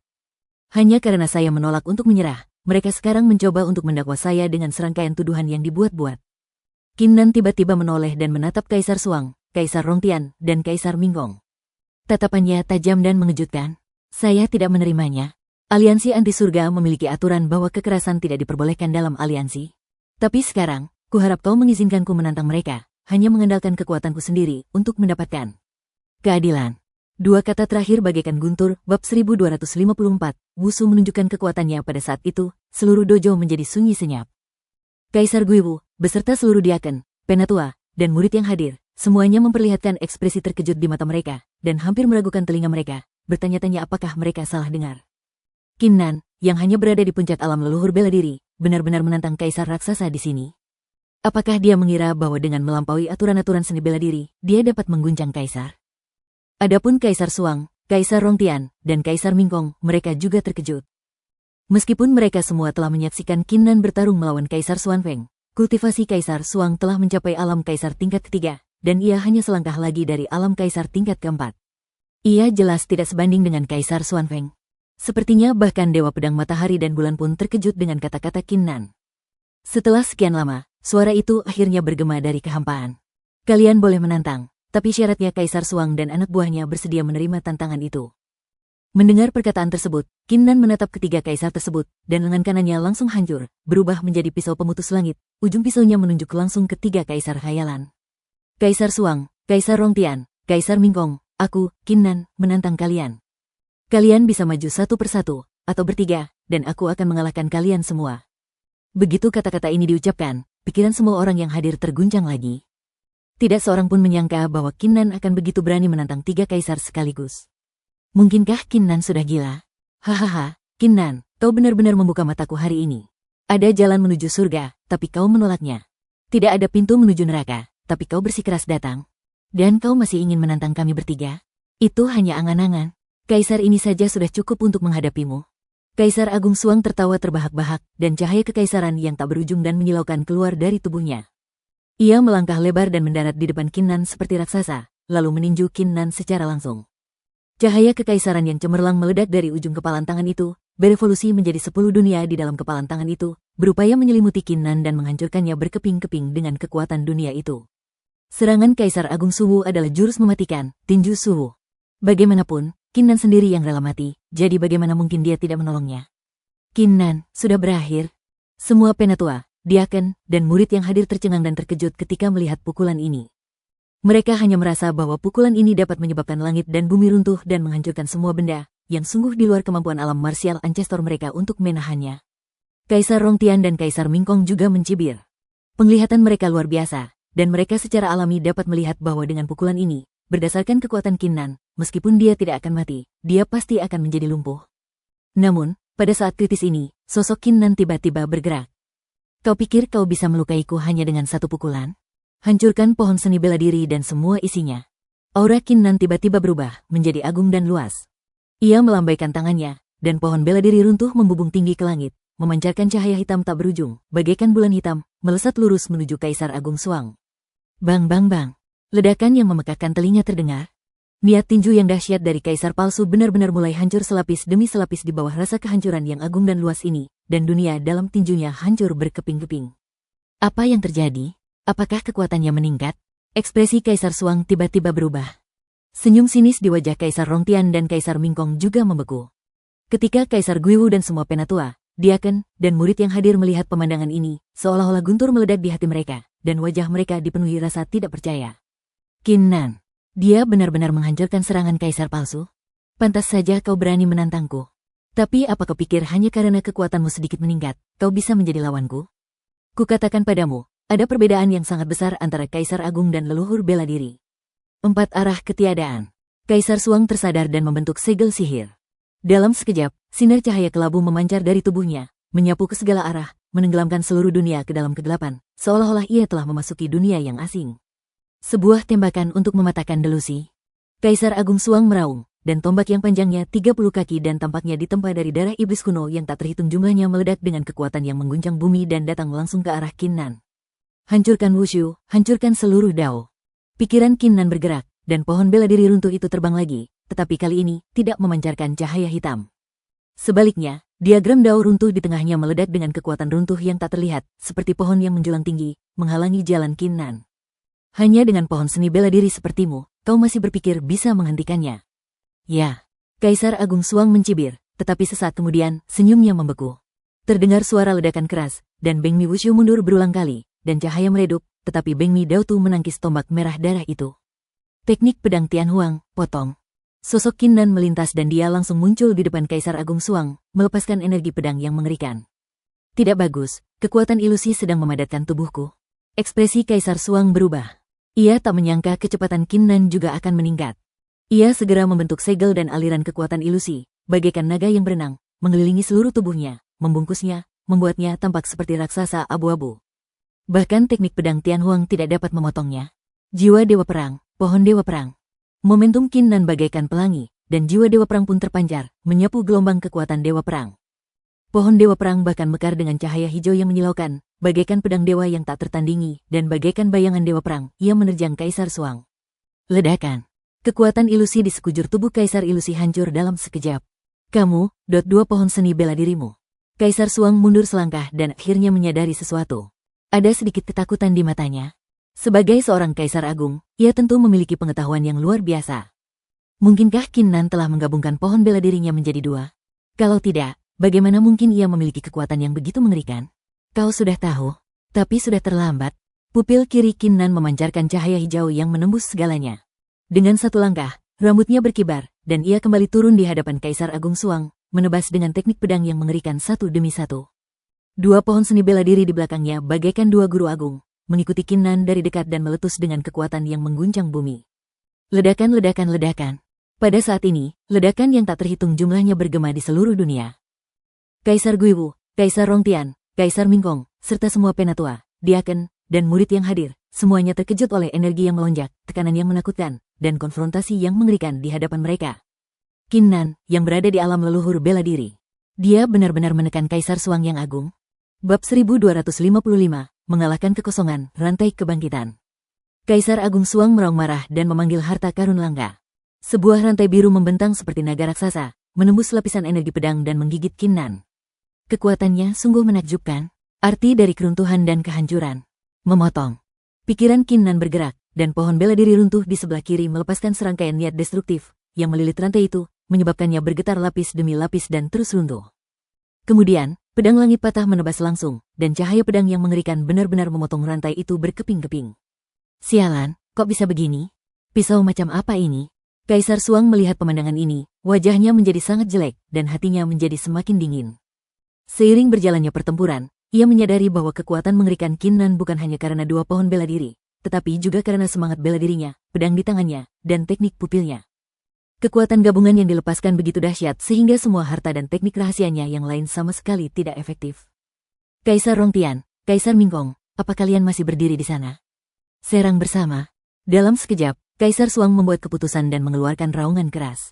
Hanya karena saya menolak untuk menyerah, mereka sekarang mencoba untuk mendakwa saya dengan serangkaian tuduhan yang dibuat-buat. Kinnan tiba-tiba menoleh dan menatap Kaisar Suang, Kaisar Rongtian, dan Kaisar Mingkong. Tatapannya tajam dan mengejutkan. Saya tidak menerimanya. Aliansi anti surga memiliki aturan bahwa kekerasan tidak diperbolehkan dalam aliansi. Tapi sekarang, kuharap kau mengizinkanku menantang mereka, hanya mengandalkan kekuatanku sendiri untuk mendapatkan keadilan. 2 kata terakhir bagaikan guntur, bab 1254, Wusu menunjukkan kekuatannya pada saat itu, seluruh dojo menjadi sunyi senyap. Kaisar Guiwu, beserta seluruh diaken, penatua, dan murid yang hadir, semuanya memperlihatkan ekspresi terkejut di mata mereka, dan hampir meragukan telinga mereka, bertanya-tanya apakah mereka salah dengar. Kinnan, yang hanya berada di puncak alam leluhur bela diri, benar-benar menantang kaisar raksasa di sini. Apakah dia mengira bahwa dengan melampaui aturan-aturan seni bela diri, dia dapat mengguncang kaisar? Adapun Kaisar Suang, Kaisar Rongtian, dan Kaisar Mingkong, mereka juga terkejut. Meskipun mereka semua telah menyaksikan Kinnan bertarung melawan Kaisar Xuanfeng, kultivasi Kaisar Suang telah mencapai alam kaisar tingkat ketiga, dan ia hanya selangkah lagi dari alam kaisar tingkat keempat. Ia jelas tidak sebanding dengan Kaisar Xuanfeng. Sepertinya bahkan Dewa Pedang Matahari dan Bulan pun terkejut dengan kata-kata Kinnan. Setelah sekian lama, suara itu akhirnya bergema dari kehampaan. Kalian boleh menantang, tapi syaratnya Kaisar Suang dan anak buahnya bersedia menerima tantangan itu. Mendengar perkataan tersebut, Kinnan menatap ketiga kaisar tersebut, dan lengan kanannya langsung hancur, berubah menjadi pisau pemutus langit, ujung pisaunya menunjuk langsung ke 3 kaisar khayalan. Kaisar Suang, Kaisar Rongtian, Kaisar Mingkong, aku, Kinnan, menantang kalian. Kalian bisa maju satu persatu, atau bertiga, dan aku akan mengalahkan kalian semua. Begitu kata-kata ini diucapkan, pikiran semua orang yang hadir terguncang lagi. Tidak seorang pun menyangka bahwa Kinnan akan begitu berani menantang 3 kaisar sekaligus. Mungkinkah Kinnan sudah gila? Hahaha, Kinnan, kau benar-benar membuka mataku hari ini. Ada jalan menuju surga, tapi kau menolaknya. Tidak ada pintu menuju neraka, tapi kau bersikeras datang. Dan kau masih ingin menantang kami bertiga? Itu hanya angan-angan. Kaisar ini saja sudah cukup untuk menghadapimu. Kaisar Agung Suang tertawa terbahak-bahak, dan cahaya kekaisaran yang tak berujung dan menyilaukan keluar dari tubuhnya. Ia melangkah lebar dan mendarat di depan Kinnan seperti raksasa, lalu meninju Kinnan secara langsung. Cahaya kekaisaran yang cemerlang meledak dari ujung kepalan tangan itu, berevolusi menjadi 10 dunia di dalam kepalan tangan itu, berupaya menyelimuti Kinnan dan menghancurkannya berkeping-keping dengan kekuatan dunia itu. Serangan Kaisar Agung Suwu adalah jurus mematikan, tinju Suwu. Bagaimanapun, Kinnan sendiri yang rela mati, jadi bagaimana mungkin dia tidak menolongnya? Kinnan, sudah berakhir. Semua penatua, diaken, dan murid yang hadir tercengang dan terkejut ketika melihat pukulan ini. Mereka hanya merasa bahwa pukulan ini dapat menyebabkan langit dan bumi runtuh dan menghancurkan semua benda, yang sungguh di luar kemampuan alam marsial ancestor mereka untuk menahannya. Kaisar Rongtian dan Kaisar Mingkong juga mencibir. Penglihatan mereka luar biasa, dan mereka secara alami dapat melihat bahwa dengan pukulan ini, berdasarkan kekuatan Kinnan, meskipun dia tidak akan mati, dia pasti akan menjadi lumpuh. Namun, pada saat kritis ini, sosok Kinnan tiba-tiba bergerak. Kau pikir kau bisa melukaiku hanya dengan satu pukulan? Hancurkan pohon seni bela diri dan semua isinya. Aura Kinnan tiba-tiba berubah, menjadi agung dan luas. Ia melambaikan tangannya, dan pohon bela diri runtuh membubung tinggi ke langit, memancarkan cahaya hitam tak berujung, bagaikan bulan hitam, melesat lurus menuju Kaisar Agung Suang. Bang bang bang. Ledakan yang memekakkan telinga terdengar. Niat tinju yang dahsyat dari kaisar palsu benar-benar mulai hancur selapis demi selapis di bawah rasa kehancuran yang agung dan luas ini, dan dunia dalam tinjunya hancur berkeping-keping. Apa yang terjadi? Apakah kekuatannya meningkat? Ekspresi Kaisar Suang tiba-tiba berubah. Senyum sinis di wajah Kaisar Rongtian dan Kaisar Mingkong juga membeku. Ketika Kaisar Guiwu dan semua penatua, diaken, dan murid yang hadir melihat pemandangan ini, seolah-olah guntur meledak di hati mereka, dan wajah mereka dipenuhi rasa tidak percaya. Qin Nan, dia benar-benar menghancurkan serangan kaisar palsu? Pantas saja kau berani menantangku. Tapi apa kau pikir hanya karena kekuatanmu sedikit meningkat, kau bisa menjadi lawanku? Kukatakan padamu, ada perbedaan yang sangat besar antara Kaisar Agung dan leluhur bela diri. 4 arah ketiadaan. Kaisar Suang tersadar dan membentuk segel sihir. Dalam sekejap, sinar cahaya kelabu memancar dari tubuhnya, menyapu ke segala arah, menenggelamkan seluruh dunia ke dalam kegelapan, seolah-olah ia telah memasuki dunia yang asing. Sebuah tembakan untuk mematahkan delusi. Kaisar Agung Suang meraung, dan tombak yang panjangnya 30 kaki dan tampaknya ditempa dari darah iblis kuno yang tak terhitung jumlahnya meledak dengan kekuatan yang mengguncang bumi dan datang langsung ke arah Qin Nan. Hancurkan Wushu, hancurkan seluruh Dao. Pikiran Qin Nan bergerak, dan pohon bela diri runtuh itu terbang lagi, tetapi kali ini tidak memancarkan cahaya hitam. Sebaliknya, diagram Dao runtuh di tengahnya meledak dengan kekuatan runtuh yang tak terlihat, seperti pohon yang menjulang tinggi, menghalangi jalan Qin Nan. Hanya dengan pohon seni bela diri sepertimu, kau masih berpikir bisa menghentikannya. Ya, Kaisar Agung Suang mencibir, tetapi sesaat kemudian, senyumnya membeku. Terdengar suara ledakan keras, dan Beng Mi Wushu mundur berulang kali, dan cahaya meredup, tetapi Beng Mi Dao Tu menangkis tombak merah darah itu. Teknik pedang Tian Huang, potong. Sosok Qin Nan melintas dan dia langsung muncul di depan Kaisar Agung Suang, melepaskan energi pedang yang mengerikan. Tidak bagus, kekuatan ilusi sedang memadatkan tubuhku. Ekspresi Kaisar Suang berubah. Ia tak menyangka kecepatan Qin Nan juga akan meningkat. Ia segera membentuk segel dan aliran kekuatan ilusi, bagaikan naga yang berenang, mengelilingi seluruh tubuhnya, membungkusnya, membuatnya tampak seperti raksasa abu-abu. Bahkan teknik pedang Tian Huang tidak dapat memotongnya. Jiwa Dewa Perang, pohon Dewa Perang. Momentum Qin Nan bagaikan pelangi, dan jiwa Dewa Perang pun terpancar, menyapu gelombang kekuatan Dewa Perang. Pohon Dewa Perang bahkan mekar dengan cahaya hijau yang menyilaukan, bagaikan pedang dewa yang tak tertandingi, dan bagaikan bayangan Dewa Perang, ia menerjang Kaisar Suang. Ledakan. Kekuatan ilusi di sekujur tubuh Kaisar Ilusi hancur dalam sekejap. Kamu, dua pohon seni bela dirimu. Kaisar Suang mundur selangkah dan akhirnya menyadari sesuatu. Ada sedikit ketakutan di matanya. Sebagai seorang Kaisar Agung, ia tentu memiliki pengetahuan yang luar biasa. Mungkinkah Qin Nan telah menggabungkan pohon bela dirinya menjadi 2? Kalau tidak, bagaimana mungkin ia memiliki kekuatan yang begitu mengerikan? Kau sudah tahu, tapi sudah terlambat. Pupil kiri Qin Nan memancarkan cahaya hijau yang menembus segalanya. Dengan satu langkah, rambutnya berkibar, dan ia kembali turun di hadapan Kaisar Agung Suang, menebas dengan teknik pedang yang mengerikan satu demi satu. 2 pohon seni bela diri di belakangnya bagaikan 2 guru agung, mengikuti Qin Nan dari dekat dan meletus dengan kekuatan yang mengguncang bumi. Ledakan. Pada saat ini, ledakan yang tak terhitung jumlahnya bergema di seluruh dunia. Kaisar Guiwu, Kaisar Rongtian, Kaisar Mingkong, serta semua penatua, diaken, dan murid yang hadir, semuanya terkejut oleh energi yang melonjak, tekanan yang menakutkan, dan konfrontasi yang mengerikan di hadapan mereka. Qin Nan, yang berada di alam leluhur bela diri. Dia benar-benar menekan Kaisar Suang yang agung. Bab 1255, mengalahkan kekosongan, rantai kebangkitan. Kaisar Agung Suang meraung marah dan memanggil harta karun langka. Sebuah rantai biru membentang seperti naga raksasa, menembus lapisan energi pedang dan menggigit Qin Nan. Kekuatannya sungguh menakjubkan. Arti dari keruntuhan dan kehancuran. Memotong. Pikiran Qin Nan bergerak, dan pohon bela diri runtuh di sebelah kiri melepaskan serangkaian niat destruktif, yang melilit rantai itu, menyebabkannya bergetar lapis demi lapis dan terus runtuh. Kemudian, pedang langit patah menebas langsung, dan cahaya pedang yang mengerikan benar-benar memotong rantai itu berkeping-keping. Sialan, kok bisa begini? Pisau macam apa ini? Kaisar Suang melihat pemandangan ini, wajahnya menjadi sangat jelek, dan hatinya menjadi semakin dingin. Seiring berjalannya pertempuran, ia menyadari bahwa kekuatan mengerikan Qin Nan bukan hanya karena 2 pohon bela diri, tetapi juga karena semangat bela dirinya, pedang di tangannya, dan teknik pupilnya. Kekuatan gabungan yang dilepaskan begitu dahsyat sehingga semua harta dan teknik rahasianya yang lain sama sekali tidak efektif. Kaisar Rongtian, Kaisar Mingkong, apa kalian masih berdiri di sana? Serang bersama. Dalam sekejap, Kaisar Suang membuat keputusan dan mengeluarkan raungan keras.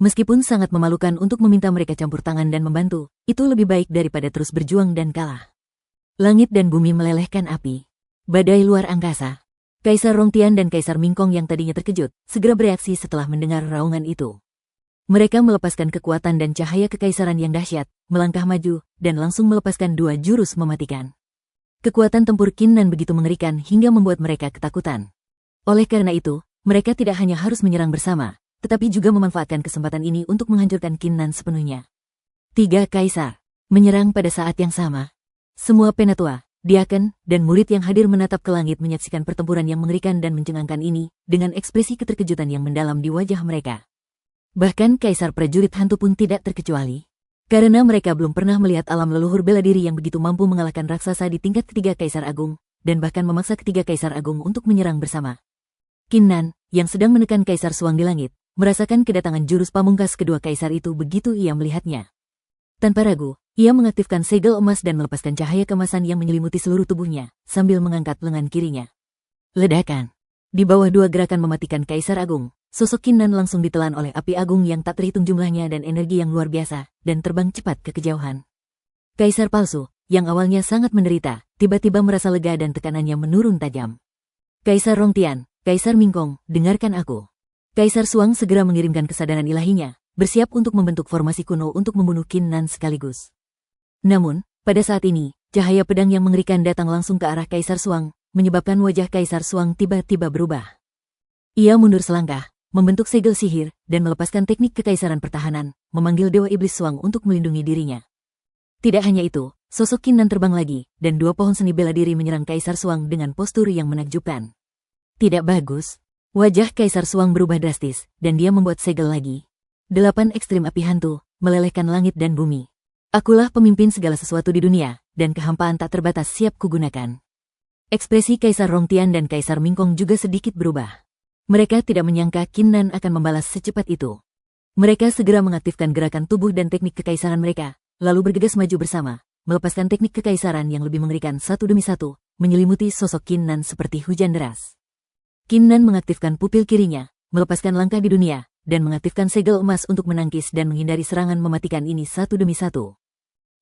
Meskipun sangat memalukan untuk meminta mereka campur tangan dan membantu, itu lebih baik daripada terus berjuang dan kalah. Langit dan bumi melelehkan api. Badai luar angkasa. Kaisar Rongtian dan Kaisar Mingkong yang tadinya terkejut, segera bereaksi setelah mendengar raungan itu. Mereka melepaskan kekuatan dan cahaya kekaisaran yang dahsyat, melangkah maju, dan langsung melepaskan 2 jurus mematikan. Kekuatan tempur Qin Nan begitu mengerikan hingga membuat mereka ketakutan. Oleh karena itu, mereka tidak hanya harus menyerang bersama, tetapi juga memanfaatkan kesempatan ini untuk menghancurkan Qin Nan sepenuhnya. 3 kaisar menyerang pada saat yang sama. Semua penatua, diaken, dan murid yang hadir menatap ke langit menyaksikan pertempuran yang mengerikan dan mencengangkan ini, dengan ekspresi keterkejutan yang mendalam di wajah mereka. Bahkan kaisar prajurit hantu pun tidak terkecuali. Karena mereka belum pernah melihat alam leluhur bela diri yang begitu mampu mengalahkan raksasa di tingkat ketiga Kaisar Agung, dan bahkan memaksa ketiga Kaisar Agung untuk menyerang bersama. Qin Nan, yang sedang menekan Kaisar Suang di langit, merasakan kedatangan jurus pamungkas kedua kaisar itu begitu ia melihatnya. Tanpa ragu, ia mengaktifkan segel emas dan melepaskan cahaya kemasan yang menyelimuti seluruh tubuhnya, sambil mengangkat lengan kirinya. Ledakan. Di bawah dua gerakan mematikan Kaisar Agung, sosok Qin Nan langsung ditelan oleh api agung yang tak terhitung jumlahnya dan energi yang luar biasa, dan terbang cepat ke kejauhan. Kaisar palsu, yang awalnya sangat menderita, tiba-tiba merasa lega dan tekanannya menurun tajam. Kaisar Rongtian, Kaisar Mingkong, dengarkan aku. Kaisar Suang segera mengirimkan kesadaran ilahinya, bersiap untuk membentuk formasi kuno untuk membunuh Qin Nan sekaligus. Namun, pada saat ini, cahaya pedang yang mengerikan datang langsung ke arah Kaisar Suang, menyebabkan wajah Kaisar Suang tiba-tiba berubah. Ia mundur selangkah, membentuk segel sihir, dan melepaskan teknik kekaisaran pertahanan, memanggil Dewa Iblis Suang untuk melindungi dirinya. Tidak hanya itu, sosok Qin Nan terbang lagi, dan dua pohon seni bela diri menyerang Kaisar Suang dengan postur yang menakjubkan. Tidak bagus. Wajah Kaisar Suang berubah drastis, dan dia membuat segel lagi. 8 ekstrim api hantu, melelehkan langit dan bumi. Akulah pemimpin segala sesuatu di dunia, dan kehampaan tak terbatas siap kugunakan. Ekspresi Kaisar Rongtian dan Kaisar Mingkong juga sedikit berubah. Mereka tidak menyangka Qin Nan akan membalas secepat itu. Mereka segera mengaktifkan gerakan tubuh dan teknik kekaisaran mereka, lalu bergegas maju bersama, melepaskan teknik kekaisaran yang lebih mengerikan satu demi satu, menyelimuti sosok Qin Nan seperti hujan deras. Qin Nan mengaktifkan pupil kirinya, melepaskan langkah di dunia, dan mengaktifkan segel emas untuk menangkis dan menghindari serangan mematikan ini satu demi satu.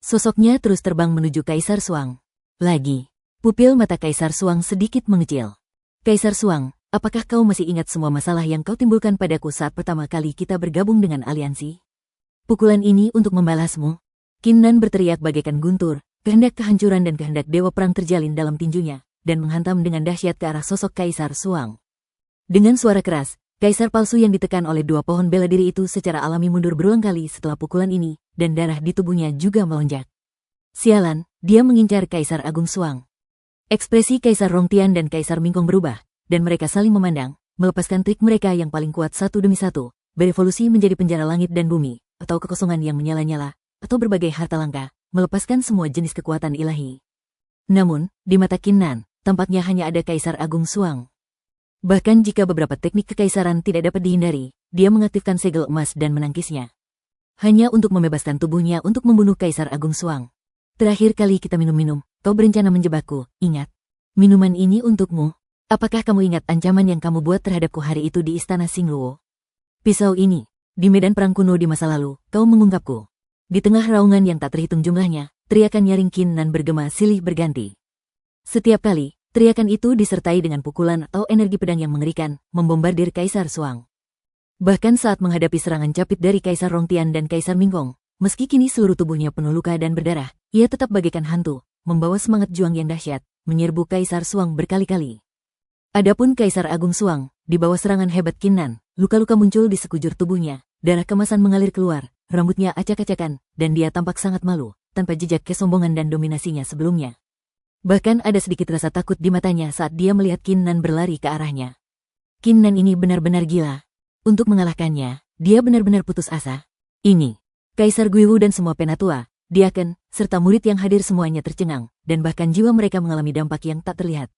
Sosoknya terus terbang menuju Kaisar Suang. Lagi, pupil mata Kaisar Suang sedikit mengecil. Kaisar Suang, apakah kau masih ingat semua masalah yang kau timbulkan padaku saat pertama kali kita bergabung dengan aliansi? Pukulan ini untuk membalasmu. Qin Nan berteriak bagaikan guntur, kehendak kehancuran dan kehendak dewa perang terjalin dalam tinjunya, dan menghantam dengan dahsyat ke arah sosok Kaisar Suang. Dengan suara keras, Kaisar palsu yang ditekan oleh dua pohon bela diri itu secara alami mundur berulang kali setelah pukulan ini, dan darah di tubuhnya juga melonjak. Sialan, dia mengincar Kaisar Agung Suang. Ekspresi Kaisar Rongtian dan Kaisar Mingkong berubah, dan mereka saling memandang, melepaskan trik mereka yang paling kuat satu demi satu, berevolusi menjadi penjara langit dan bumi, atau kekosongan yang menyala-nyala, atau berbagai harta langka, melepaskan semua jenis kekuatan ilahi. Namun, di mata Qin Nan, tampaknya hanya ada Kaisar Agung Suang. Bahkan jika beberapa teknik kekaisaran tidak dapat dihindari, dia mengaktifkan segel emas dan menangkisnya. Hanya untuk membebaskan tubuhnya untuk membunuh Kaisar Agung Suang. Terakhir kali kita minum-minum, kau berencana menjebakku, ingat. Minuman ini untukmu. Apakah kamu ingat ancaman yang kamu buat terhadapku hari itu di Istana Xingluo? Pisau ini, di medan perang kuno di masa lalu, kau mengungkapku. Di tengah raungan yang tak terhitung jumlahnya, teriakan nyaring Qin Nan bergema silih berganti. Setiap kali, teriakan itu disertai dengan pukulan atau energi pedang yang mengerikan, membombardir Kaisar Suang. Bahkan saat menghadapi serangan capit dari Kaisar Rongtian dan Kaisar Mingkong, meski kini seluruh tubuhnya penuh luka dan berdarah, ia tetap bagaikan hantu, membawa semangat juang yang dahsyat, menyerbu Kaisar Suang berkali-kali. Adapun Kaisar Agung Suang, di bawah serangan hebat Qin Nan, luka-luka muncul di sekujur tubuhnya, darah kemasan mengalir keluar, rambutnya acak-acakan, dan dia tampak sangat malu, tanpa jejak kesombongan dan dominasinya sebelumnya. Bahkan ada sedikit rasa takut di matanya saat dia melihat Qin Nan berlari ke arahnya. Qin Nan ini benar-benar gila. Untuk mengalahkannya, dia benar-benar putus asa. Ini, Kaisar Guiwu dan semua penatua, diaken, serta murid yang hadir semuanya tercengang, dan bahkan jiwa mereka mengalami dampak yang tak terlihat.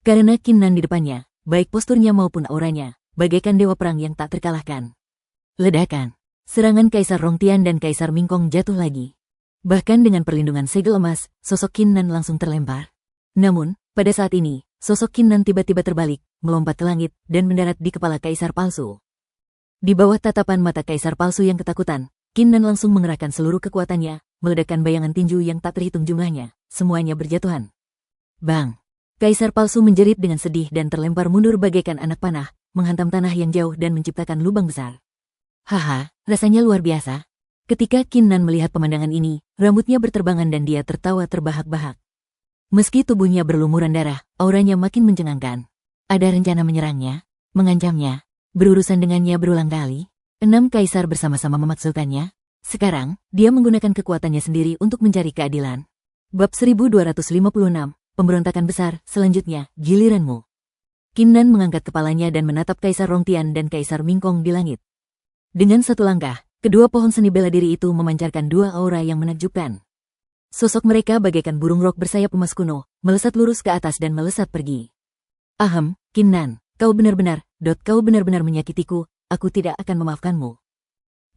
Karena Qin Nan di depannya, baik posturnya maupun auranya, bagaikan dewa perang yang tak terkalahkan. Ledakan. Serangan Kaisar Rongtian dan Kaisar Mingkong jatuh lagi. Bahkan dengan perlindungan segel emas, sosok Qin Nan langsung terlempar. Namun, pada saat ini, sosok Qin Nan tiba-tiba terbalik, melompat ke langit, dan mendarat di kepala Kaisar palsu. Di bawah tatapan mata Kaisar palsu yang ketakutan, Qin Nan langsung mengerahkan seluruh kekuatannya, meledakkan bayangan tinju yang tak terhitung jumlahnya, semuanya berjatuhan. Bang! Kaisar palsu menjerit dengan sedih dan terlempar mundur bagaikan anak panah, menghantam tanah yang jauh dan menciptakan lubang besar. Haha, rasanya luar biasa. Ketika Qin Nan melihat pemandangan ini, rambutnya berterbangan dan dia tertawa terbahak-bahak. Meski tubuhnya berlumuran darah, auranya makin mencengangkan. Ada rencana menyerangnya, mengancamnya, berurusan dengannya berulang kali. 6 kaisar bersama-sama memaksulkannya. Sekarang, dia menggunakan kekuatannya sendiri untuk mencari keadilan. Bab 1256, Pemberontakan Besar, selanjutnya, giliranmu. Qin Nan mengangkat kepalanya dan menatap Kaisar Rongtian dan Kaisar Mingkong di langit. Dengan satu langkah, kedua pohon seni bela diri itu memancarkan dua aura yang menakjubkan. Sosok mereka bagaikan burung rok bersayap emas kuno, melesat lurus ke atas dan melesat pergi. Ahem, Qin Nan, kau benar-benar menyakitiku, aku tidak akan memaafkanmu.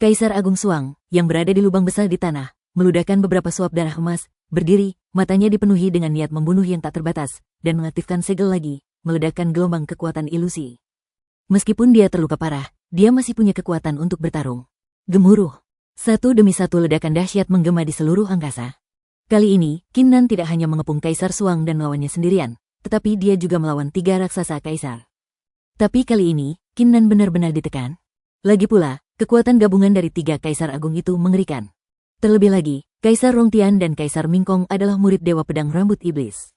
Kaisar Agung Suang, yang berada di lubang besar di tanah, meludahkan beberapa suap darah emas, berdiri, matanya dipenuhi dengan niat membunuh yang tak terbatas, dan mengaktifkan segel lagi, meledakkan gelombang kekuatan ilusi. Meskipun dia terluka parah, dia masih punya kekuatan untuk bertarung. Gemuruh. Satu demi satu ledakan dahsyat menggema di seluruh angkasa. Kali ini, Qin Nan tidak hanya mengepung Kaisar Suang dan melawannya sendirian, tetapi dia juga melawan tiga raksasa kaisar. Tapi kali ini, Qin Nan benar-benar ditekan. Lagi pula, kekuatan gabungan dari tiga kaisar agung itu mengerikan. Terlebih lagi, Kaisar Rongtian dan Kaisar Mingkong adalah murid Dewa Pedang Rambut Iblis.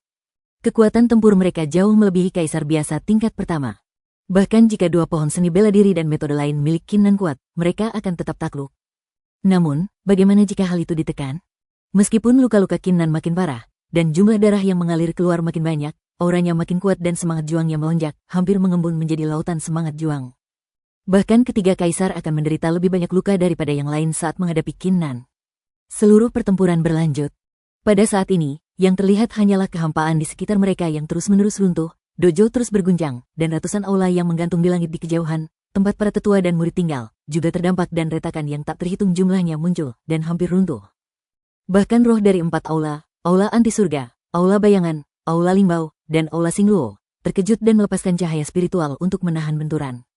Kekuatan tempur mereka jauh melebihi kaisar biasa tingkat pertama. Bahkan jika dua pohon seni bela diri dan metode lain milik Qin Nan kuat, mereka akan tetap takluk. Namun, bagaimana jika hal itu ditekan? Meskipun luka-luka Qin Nan makin parah, dan jumlah darah yang mengalir keluar makin banyak, auranya makin kuat dan semangat juangnya melonjak, hampir mengembun menjadi lautan semangat juang. Bahkan ketiga kaisar akan menderita lebih banyak luka daripada yang lain saat menghadapi Qin Nan. Seluruh pertempuran berlanjut. Pada saat ini, yang terlihat hanyalah kehampaan di sekitar mereka yang terus-menerus runtuh, dojo terus berguncang, dan ratusan aula yang menggantung di langit di kejauhan, tempat para tetua dan murid tinggal, juga terdampak dan retakan yang tak terhitung jumlahnya muncul, dan hampir runtuh. Bahkan roh dari 4 aula, aula anti surga, aula bayangan, aula limbau, dan aula singluo, terkejut dan melepaskan cahaya spiritual untuk menahan benturan.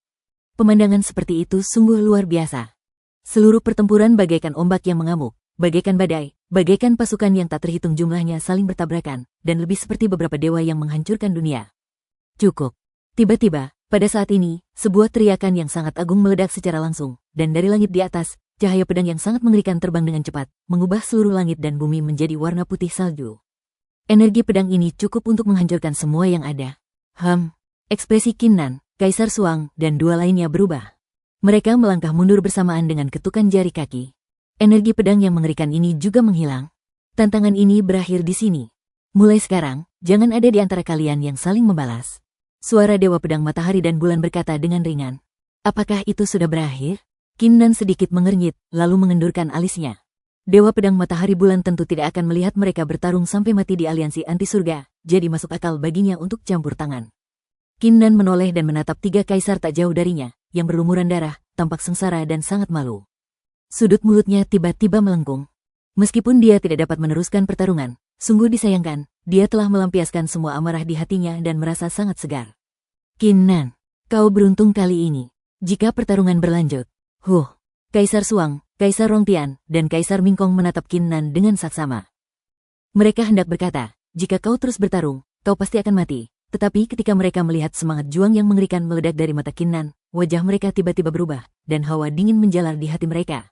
Pemandangan seperti itu sungguh luar biasa. Seluruh pertempuran bagaikan ombak yang mengamuk, bagaikan badai, bagaikan pasukan yang tak terhitung jumlahnya saling bertabrakan, dan lebih seperti beberapa dewa yang menghancurkan dunia. Cukup. Tiba-tiba, pada saat ini, sebuah teriakan yang sangat agung meledak secara langsung, dan dari langit di atas, cahaya pedang yang sangat mengerikan terbang dengan cepat, mengubah seluruh langit dan bumi menjadi warna putih salju. Energi pedang ini cukup untuk menghancurkan semua yang ada. Ekspresi Qin Nan, Kaisar Suang, dan dua lainnya berubah. Mereka melangkah mundur bersamaan dengan ketukan jari kaki. Energi pedang yang mengerikan ini juga menghilang. Tantangan ini berakhir di sini. Mulai sekarang, jangan ada di antara kalian yang saling membalas. Suara Dewa Pedang Matahari dan Bulan berkata dengan ringan. Apakah itu sudah berakhir? Qin Nan sedikit mengernyit, lalu mengendurkan alisnya. Dewa Pedang Matahari Bulan tentu tidak akan melihat mereka bertarung sampai mati di aliansi anti surga, jadi masuk akal baginya untuk campur tangan. Qin Nan menoleh dan menatap tiga kaisar tak jauh darinya, yang berlumuran darah, tampak sengsara dan sangat malu. Sudut mulutnya tiba-tiba melengkung. Meskipun dia tidak dapat meneruskan pertarungan, sungguh disayangkan, dia telah melampiaskan semua amarah di hatinya dan merasa sangat segar. Qin Nan, kau beruntung kali ini. Jika pertarungan berlanjut, Kaisar Suang, Kaisar Rongtian, dan Kaisar Mingkong menatap Qin Nan dengan saksama. Mereka hendak berkata, jika kau terus bertarung, kau pasti akan mati. Tetapi ketika mereka melihat semangat juang yang mengerikan meledak dari mata Qin Nan, wajah mereka tiba-tiba berubah, dan hawa dingin menjalar di hati mereka.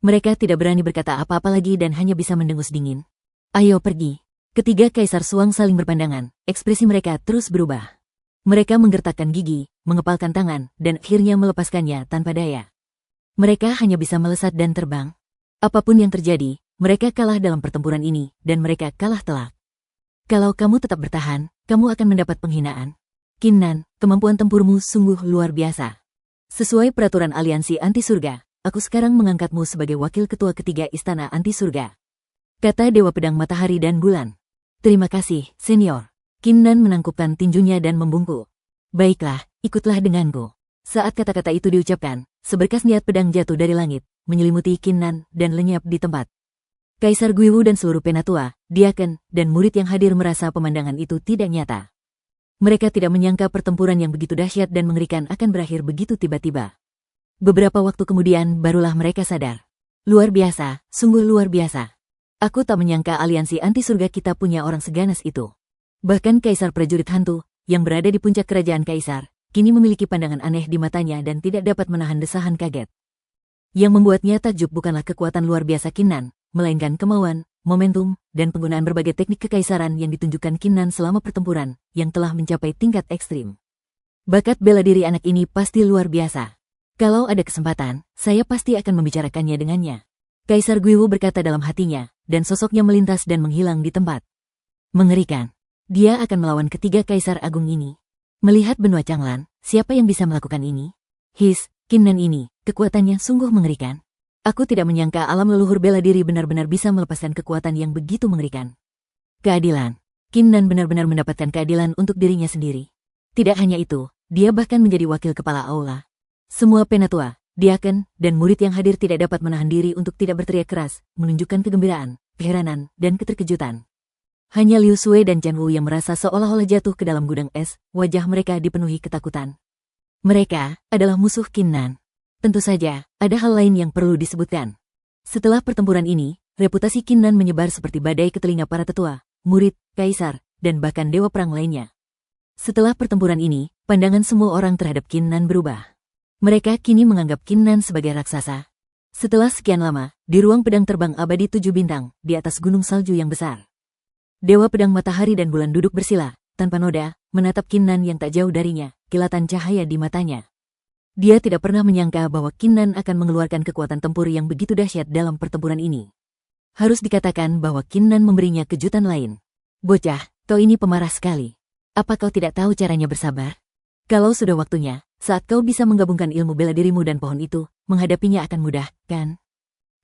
Mereka tidak berani berkata apa-apa lagi dan hanya bisa mendengus dingin. Ayo pergi. Ketiga kaisar Suang saling berpandangan, ekspresi mereka terus berubah. Mereka menggertakkan gigi, mengepalkan tangan, dan akhirnya melepaskannya tanpa daya. Mereka hanya bisa melesat dan terbang. Apapun yang terjadi, mereka kalah dalam pertempuran ini, dan mereka kalah telak. Kalau kamu tetap bertahan, kamu akan mendapat penghinaan. Qin Nan, kemampuan tempurmu sungguh luar biasa. Sesuai peraturan aliansi anti surga, aku sekarang mengangkatmu sebagai wakil ketua ketiga istana anti surga. Kata Dewa Pedang Matahari dan Bulan. Terima kasih, senior. Qin Nan menangkupkan tinjunya dan membungkuk. Baiklah, ikutlah denganku. Saat kata-kata itu diucapkan, seberkas niat pedang jatuh dari langit, menyelimuti Qin Nan dan lenyap di tempat. Kaisar Guiwu dan seluruh penatua, diaken, dan murid yang hadir merasa pemandangan itu tidak nyata. Mereka tidak menyangka pertempuran yang begitu dahsyat dan mengerikan akan berakhir begitu tiba-tiba. Beberapa waktu kemudian barulah mereka sadar. Luar biasa, sungguh luar biasa. Aku tak menyangka aliansi anti surga kita punya orang seganas itu. Bahkan Kaisar Prajurit Hantu, yang berada di puncak kerajaan Kaisar, kini memiliki pandangan aneh di matanya dan tidak dapat menahan desahan kaget. Yang membuatnya takjub bukanlah kekuatan luar biasa Qin Nan, melainkan kemauan, momentum, dan penggunaan berbagai teknik kekaisaran yang ditunjukkan Qin Nan selama pertempuran, yang telah mencapai tingkat ekstrim. Bakat bela diri anak ini pasti luar biasa. Kalau ada kesempatan, saya pasti akan membicarakannya dengannya. Kaisar Guiwu berkata dalam hatinya, dan sosoknya melintas dan menghilang di tempat. Mengerikan. Dia akan melawan ketiga kaisar agung ini. Melihat benua Changlan, siapa yang bisa melakukan ini? Qin Nan ini, kekuatannya sungguh mengerikan. Aku tidak menyangka alam leluhur bela diri benar-benar bisa melepaskan kekuatan yang begitu mengerikan. Keadilan. Qin Nan benar-benar mendapatkan keadilan untuk dirinya sendiri. Tidak hanya itu, dia bahkan menjadi wakil kepala aula. Semua penatua, diaken, dan murid yang hadir tidak dapat menahan diri untuk tidak berteriak keras, menunjukkan kegembiraan, keheranan, dan keterkejutan. Hanya Liu Sui dan Chen Wu yang merasa seolah-olah jatuh ke dalam gudang es, wajah mereka dipenuhi ketakutan. Mereka adalah musuh Qin Nan. Tentu saja, ada hal lain yang perlu disebutkan. Setelah pertempuran ini, reputasi Qin Nan menyebar seperti badai ke telinga para tetua, murid, kaisar, dan bahkan dewa perang lainnya. Setelah pertempuran ini, pandangan semua orang terhadap Qin Nan berubah. Mereka kini menganggap Qin Nan sebagai raksasa. Setelah sekian lama, di ruang pedang terbang abadi 7 bintang, di atas gunung salju yang besar, Dewa Pedang Matahari dan Bulan duduk bersila, tanpa noda, menatap Qin Nan yang tak jauh darinya, kilatan cahaya di matanya. Dia tidak pernah menyangka bahwa Qin Nan akan mengeluarkan kekuatan tempur yang begitu dahsyat dalam pertempuran ini. Harus dikatakan bahwa Qin Nan memberinya kejutan lain. Bocah, kau ini pemarah sekali. Apa kau tidak tahu caranya bersabar? Kalau sudah waktunya, saat kau bisa menggabungkan ilmu bela dirimu dan pohon itu, menghadapinya akan mudah, kan?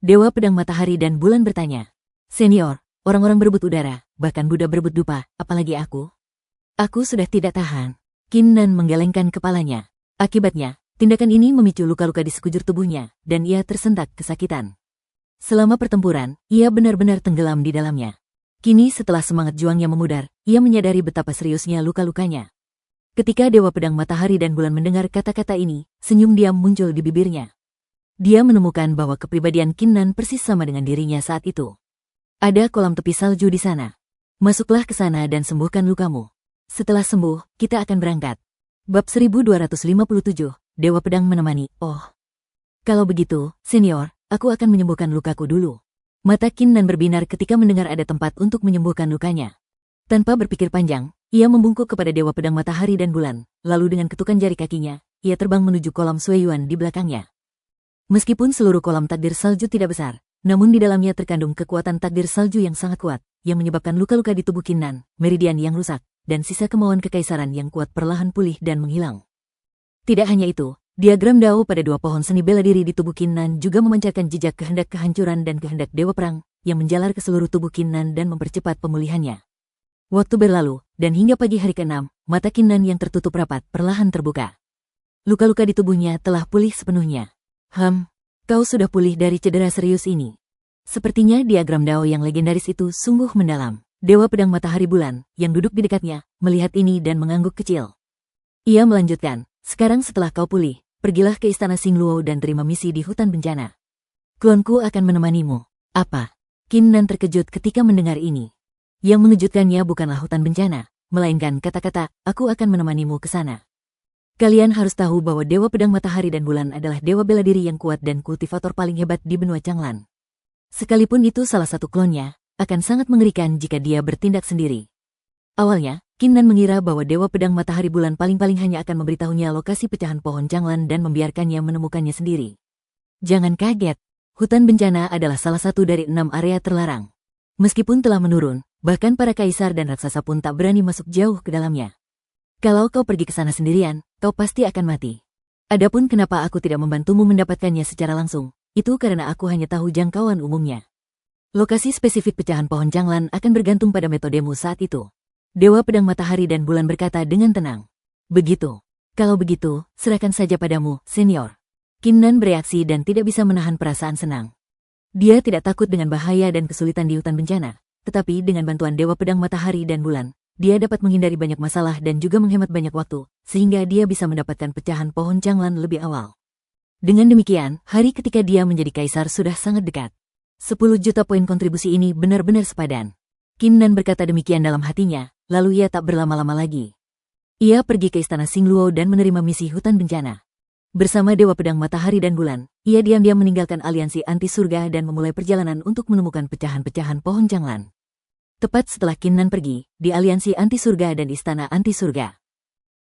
Dewa Pedang Matahari dan Bulan bertanya. Senior, orang-orang berebut udara, bahkan Buddha berebut dupa, apalagi aku? Aku sudah tidak tahan. Qin Nan menggelengkan kepalanya. Akibatnya, tindakan ini memicu luka-luka di sekujur tubuhnya, dan ia tersentak kesakitan. Selama pertempuran, ia benar-benar tenggelam di dalamnya. Kini setelah semangat juangnya memudar, ia menyadari betapa seriusnya luka-lukanya. Ketika Dewa Pedang Matahari dan Bulan mendengar kata-kata ini, senyum diam muncul di bibirnya. Dia menemukan bahwa kepribadian Qin Nan persis sama dengan dirinya saat itu. Ada kolam tepi salju di sana. Masuklah ke sana dan sembuhkan lukamu. Setelah sembuh, kita akan berangkat. Bab 1257, Dewa Pedang menemani. Oh. Kalau begitu, senior, aku akan menyembuhkan lukaku dulu. Mata Qin Nan berbinar ketika mendengar ada tempat untuk menyembuhkan lukanya. Tanpa berpikir panjang, ia membungkuk kepada Dewa Pedang Matahari dan Bulan, lalu dengan ketukan jari kakinya, ia terbang menuju kolam Sueyuan di belakangnya. Meskipun seluruh kolam takdir salju tidak besar, namun di dalamnya terkandung kekuatan takdir salju yang sangat kuat, yang menyebabkan luka-luka di tubuh Qin Nan, meridian yang rusak, dan sisa kemauan kekaisaran yang kuat perlahan pulih dan menghilang. Tidak hanya itu, diagram Dao pada dua pohon seni bela diri di tubuh Qin Nan juga memancarkan jejak kehendak kehancuran dan kehendak dewa perang, yang menjalar ke seluruh tubuh Qin Nan dan mempercepat pemulihannya. Waktu berlalu, dan hingga pagi hari ke-6, mata Qin Nan yang tertutup rapat perlahan terbuka. Luka-luka di tubuhnya telah pulih sepenuhnya. Kau sudah pulih dari cedera serius ini. Sepertinya diagram Dao yang legendaris itu sungguh mendalam. Dewa Pedang Matahari Bulan, yang duduk di dekatnya, melihat ini dan mengangguk kecil. Ia melanjutkan, sekarang setelah kau pulih, pergilah ke istana Xingluo dan terima misi di hutan bencana. Klonku akan menemanimu. Apa? Qin Nan terkejut ketika mendengar ini. Yang mengejutkannya bukanlah hutan bencana, melainkan kata-kata, aku akan menemanimu ke sana. Kalian harus tahu bahwa Dewa Pedang Matahari dan Bulan adalah dewa bela diri yang kuat dan kultivator paling hebat di benua Changlan. Sekalipun itu salah satu klonnya, akan sangat mengerikan jika dia bertindak sendiri. Awalnya, Qin Nan mengira bahwa Dewa Pedang Matahari Bulan paling-paling hanya akan memberitahunya lokasi pecahan pohon Changlan dan membiarkannya menemukannya sendiri. Jangan kaget, hutan bencana adalah salah satu dari 6 area terlarang. Meskipun telah menurun, bahkan para kaisar dan raksasa pun tak berani masuk jauh ke dalamnya. Kalau kau pergi ke sana sendirian, kau pasti akan mati. Adapun kenapa aku tidak membantumu mendapatkannya secara langsung, itu karena aku hanya tahu jangkauan umumnya. Lokasi spesifik pecahan pohon Changlan akan bergantung pada metodemu saat itu. Dewa Pedang Matahari dan Bulan berkata dengan tenang. Begitu. Kalau begitu, serahkan saja padamu, senior. Qin Nan bereaksi dan tidak bisa menahan perasaan senang. Dia tidak takut dengan bahaya dan kesulitan di hutan bencana, tetapi dengan bantuan Dewa Pedang Matahari dan Bulan, dia dapat menghindari banyak masalah dan juga menghemat banyak waktu, sehingga dia bisa mendapatkan pecahan pohon Changlan lebih awal. Dengan demikian, hari ketika dia menjadi kaisar sudah sangat dekat. 10 juta poin kontribusi ini benar-benar sepadan. Qin Nan berkata demikian dalam hatinya, lalu ia tak berlama-lama lagi. Ia pergi ke istana Xingluo dan menerima misi hutan bencana. Bersama Dewa Pedang Matahari dan Bulan, ia diam-diam meninggalkan aliansi anti surga dan memulai perjalanan untuk menemukan pecahan-pecahan pohon Changlan. Tepat setelah Qin Nan pergi, di aliansi anti surga dan istana anti surga.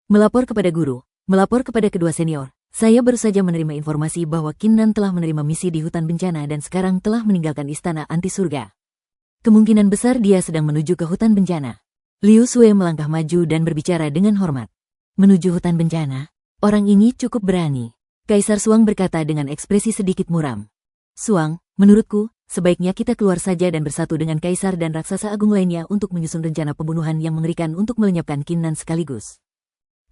Melapor kepada guru, melapor kepada kedua senior, saya baru saja menerima informasi bahwa Qin Nan telah menerima misi di hutan bencana dan sekarang telah meninggalkan istana anti surga. Kemungkinan besar dia sedang menuju ke hutan bencana. Liu Sui melangkah maju dan berbicara dengan hormat. Menuju hutan bencana? Orang ini cukup berani. Kaisar Suang berkata dengan ekspresi sedikit muram. Suang, menurutku, sebaiknya kita keluar saja dan bersatu dengan Kaisar dan Raksasa Agung lainnya untuk menyusun rencana pembunuhan yang mengerikan untuk melenyapkan Qin Nan sekaligus.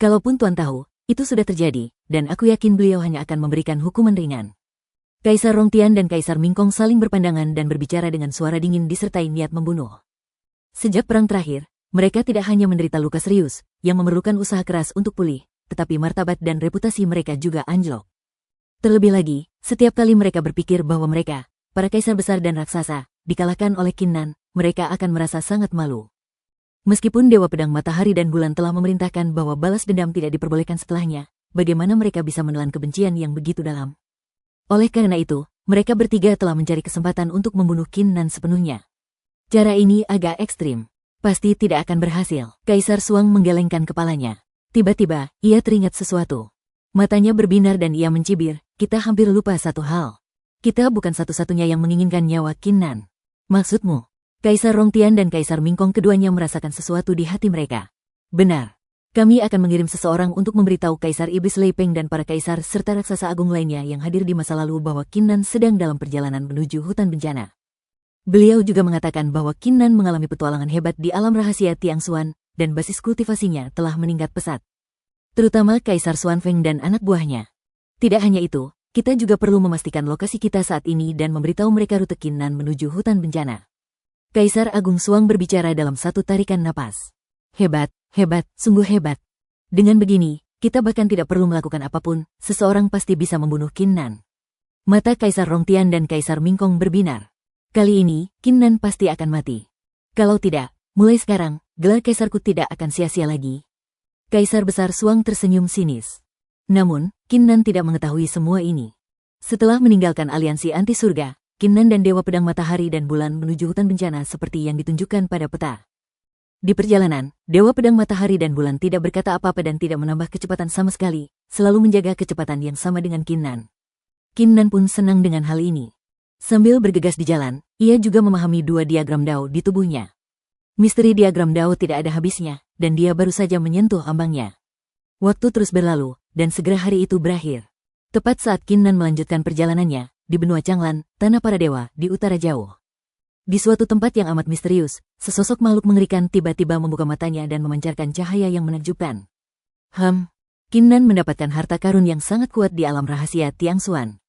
Kalaupun Tuan tahu, itu sudah terjadi, dan aku yakin beliau hanya akan memberikan hukuman ringan. Kaisar Rongtian dan Kaisar Mingkong saling berpandangan dan berbicara dengan suara dingin disertai niat membunuh. Sejak perang terakhir, mereka tidak hanya menderita luka serius, yang memerlukan usaha keras untuk pulih, tetapi martabat dan reputasi mereka juga anjlok. Terlebih lagi, setiap kali mereka berpikir bahwa mereka, para kaisar besar dan raksasa, dikalahkan oleh Qin Nan, mereka akan merasa sangat malu. Meskipun Dewa Pedang Matahari dan Bulan telah memerintahkan bahwa balas dendam tidak diperbolehkan setelahnya, bagaimana mereka bisa menelan kebencian yang begitu dalam? Oleh karena itu, mereka bertiga telah mencari kesempatan untuk membunuh Qin Nan sepenuhnya. Cara ini agak ekstrim. Pasti tidak akan berhasil. Kaisar Suang menggelengkan kepalanya. Tiba-tiba, ia teringat sesuatu. Matanya berbinar dan ia mencibir, kita hampir lupa satu hal. Kita bukan satu-satunya yang menginginkan nyawa Qin Nan. Maksudmu? Kaisar Rongtian dan Kaisar Mingkong keduanya merasakan sesuatu di hati mereka. Benar. Kami akan mengirim seseorang untuk memberitahu Kaisar Iblis Lei Peng dan para kaisar serta raksasa agung lainnya yang hadir di masa lalu bahwa Qin Nan sedang dalam perjalanan menuju hutan bencana. Beliau juga mengatakan bahwa Qin Nan mengalami petualangan hebat di alam rahasia Tiangxuan, dan basis kultivasinya telah meningkat pesat. Terutama Kaisar Xuanfeng dan anak buahnya. Tidak hanya itu, kita juga perlu memastikan lokasi kita saat ini dan memberitahu mereka rute Qin Nan menuju hutan bencana. Kaisar Agung Suang berbicara dalam satu tarikan napas. Hebat, hebat, sungguh hebat. Dengan begini, kita bahkan tidak perlu melakukan apapun, seseorang pasti bisa membunuh Qin Nan. Mata Kaisar Rongtian dan Kaisar Mingkong berbinar. Kali ini, Qin Nan pasti akan mati. Kalau tidak, mulai sekarang, gelar kaisarku tidak akan sia-sia lagi. Kaisar Besar Suang tersenyum sinis. Namun, Qin Nan tidak mengetahui semua ini. Setelah meninggalkan aliansi anti surga, Qin Nan dan Dewa Pedang Matahari dan Bulan menuju hutan bencana seperti yang ditunjukkan pada peta. Di perjalanan, Dewa Pedang Matahari dan Bulan tidak berkata apa-apa dan tidak menambah kecepatan sama sekali, selalu menjaga kecepatan yang sama dengan Qin Nan. Qin Nan pun senang dengan hal ini. Sambil bergegas di jalan, ia juga memahami dua diagram Dao di tubuhnya. Misteri diagram Dao tidak ada habisnya, dan dia baru saja menyentuh ambangnya. Waktu terus berlalu, dan segera hari itu berakhir. Tepat saat Qin Nan melanjutkan perjalanannya, di benua Changlan, Tanah Para Dewa, di utara jauh. Di suatu tempat yang amat misterius, sesosok makhluk mengerikan tiba-tiba membuka matanya dan memancarkan cahaya yang menakjubkan. Qin Nan mendapatkan harta karun yang sangat kuat di alam rahasia Tiangxuan.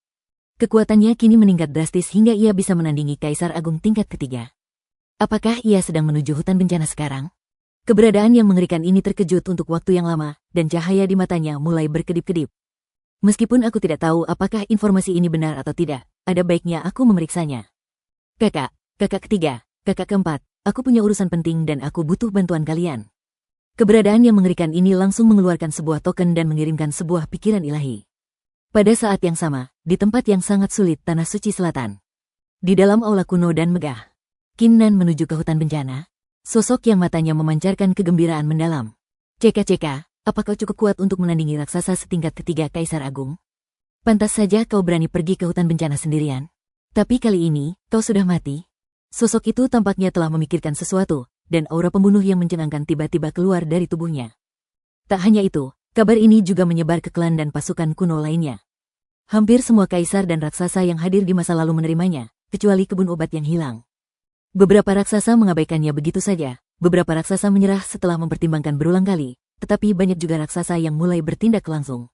Kekuatannya kini meningkat drastis hingga ia bisa menandingi Kaisar Agung tingkat ketiga. Apakah ia sedang menuju hutan bencana sekarang? Keberadaan yang mengerikan ini terkejut untuk waktu yang lama, dan cahaya di matanya mulai berkedip-kedip. Meskipun aku tidak tahu apakah informasi ini benar atau tidak, ada baiknya aku memeriksanya. Kakak ketiga, kakak keempat, aku punya urusan penting dan aku butuh bantuan kalian. Keberadaan yang mengerikan ini langsung mengeluarkan sebuah token dan mengirimkan sebuah pikiran ilahi. Pada saat yang sama, di tempat yang sangat sulit Tanah Suci Selatan. Di dalam aula kuno dan megah. Qin Nan menuju ke hutan bencana. Sosok yang matanya memancarkan kegembiraan mendalam. Ceka, apa kau cukup kuat untuk menandingi raksasa setingkat ketiga Kaisar Agung? Pantas saja kau berani pergi ke hutan bencana sendirian. Tapi kali ini, kau sudah mati. Sosok itu tampaknya telah memikirkan sesuatu, dan aura pembunuh yang mencengangkan tiba-tiba keluar dari tubuhnya. Tak hanya itu, kabar ini juga menyebar ke klan dan pasukan kuno lainnya. Hampir semua kaisar dan raksasa yang hadir di masa lalu menerimanya, kecuali kebun obat yang hilang. Beberapa raksasa mengabaikannya begitu saja, beberapa raksasa menyerah setelah mempertimbangkan berulang kali, tetapi banyak juga raksasa yang mulai bertindak langsung.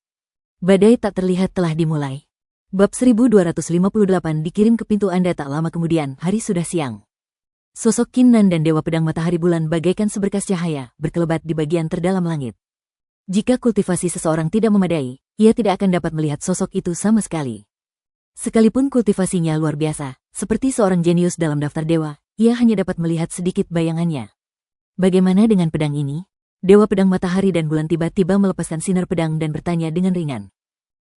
Badai tak terlihat telah dimulai. Bab 1258 dikirim ke pintu Anda tak lama kemudian, hari sudah siang. Sosok Qin Nan dan Dewa Pedang Matahari Bulan bagaikan seberkas cahaya, berkelebat di bagian terdalam langit. Jika kultivasi seseorang tidak memadai, ia tidak akan dapat melihat sosok itu sama sekali. Sekalipun kultivasinya luar biasa, seperti seorang jenius dalam daftar dewa, ia hanya dapat melihat sedikit bayangannya. Bagaimana dengan pedang ini? Dewa Pedang Matahari dan Bulan tiba-tiba melepaskan sinar pedang dan bertanya dengan ringan.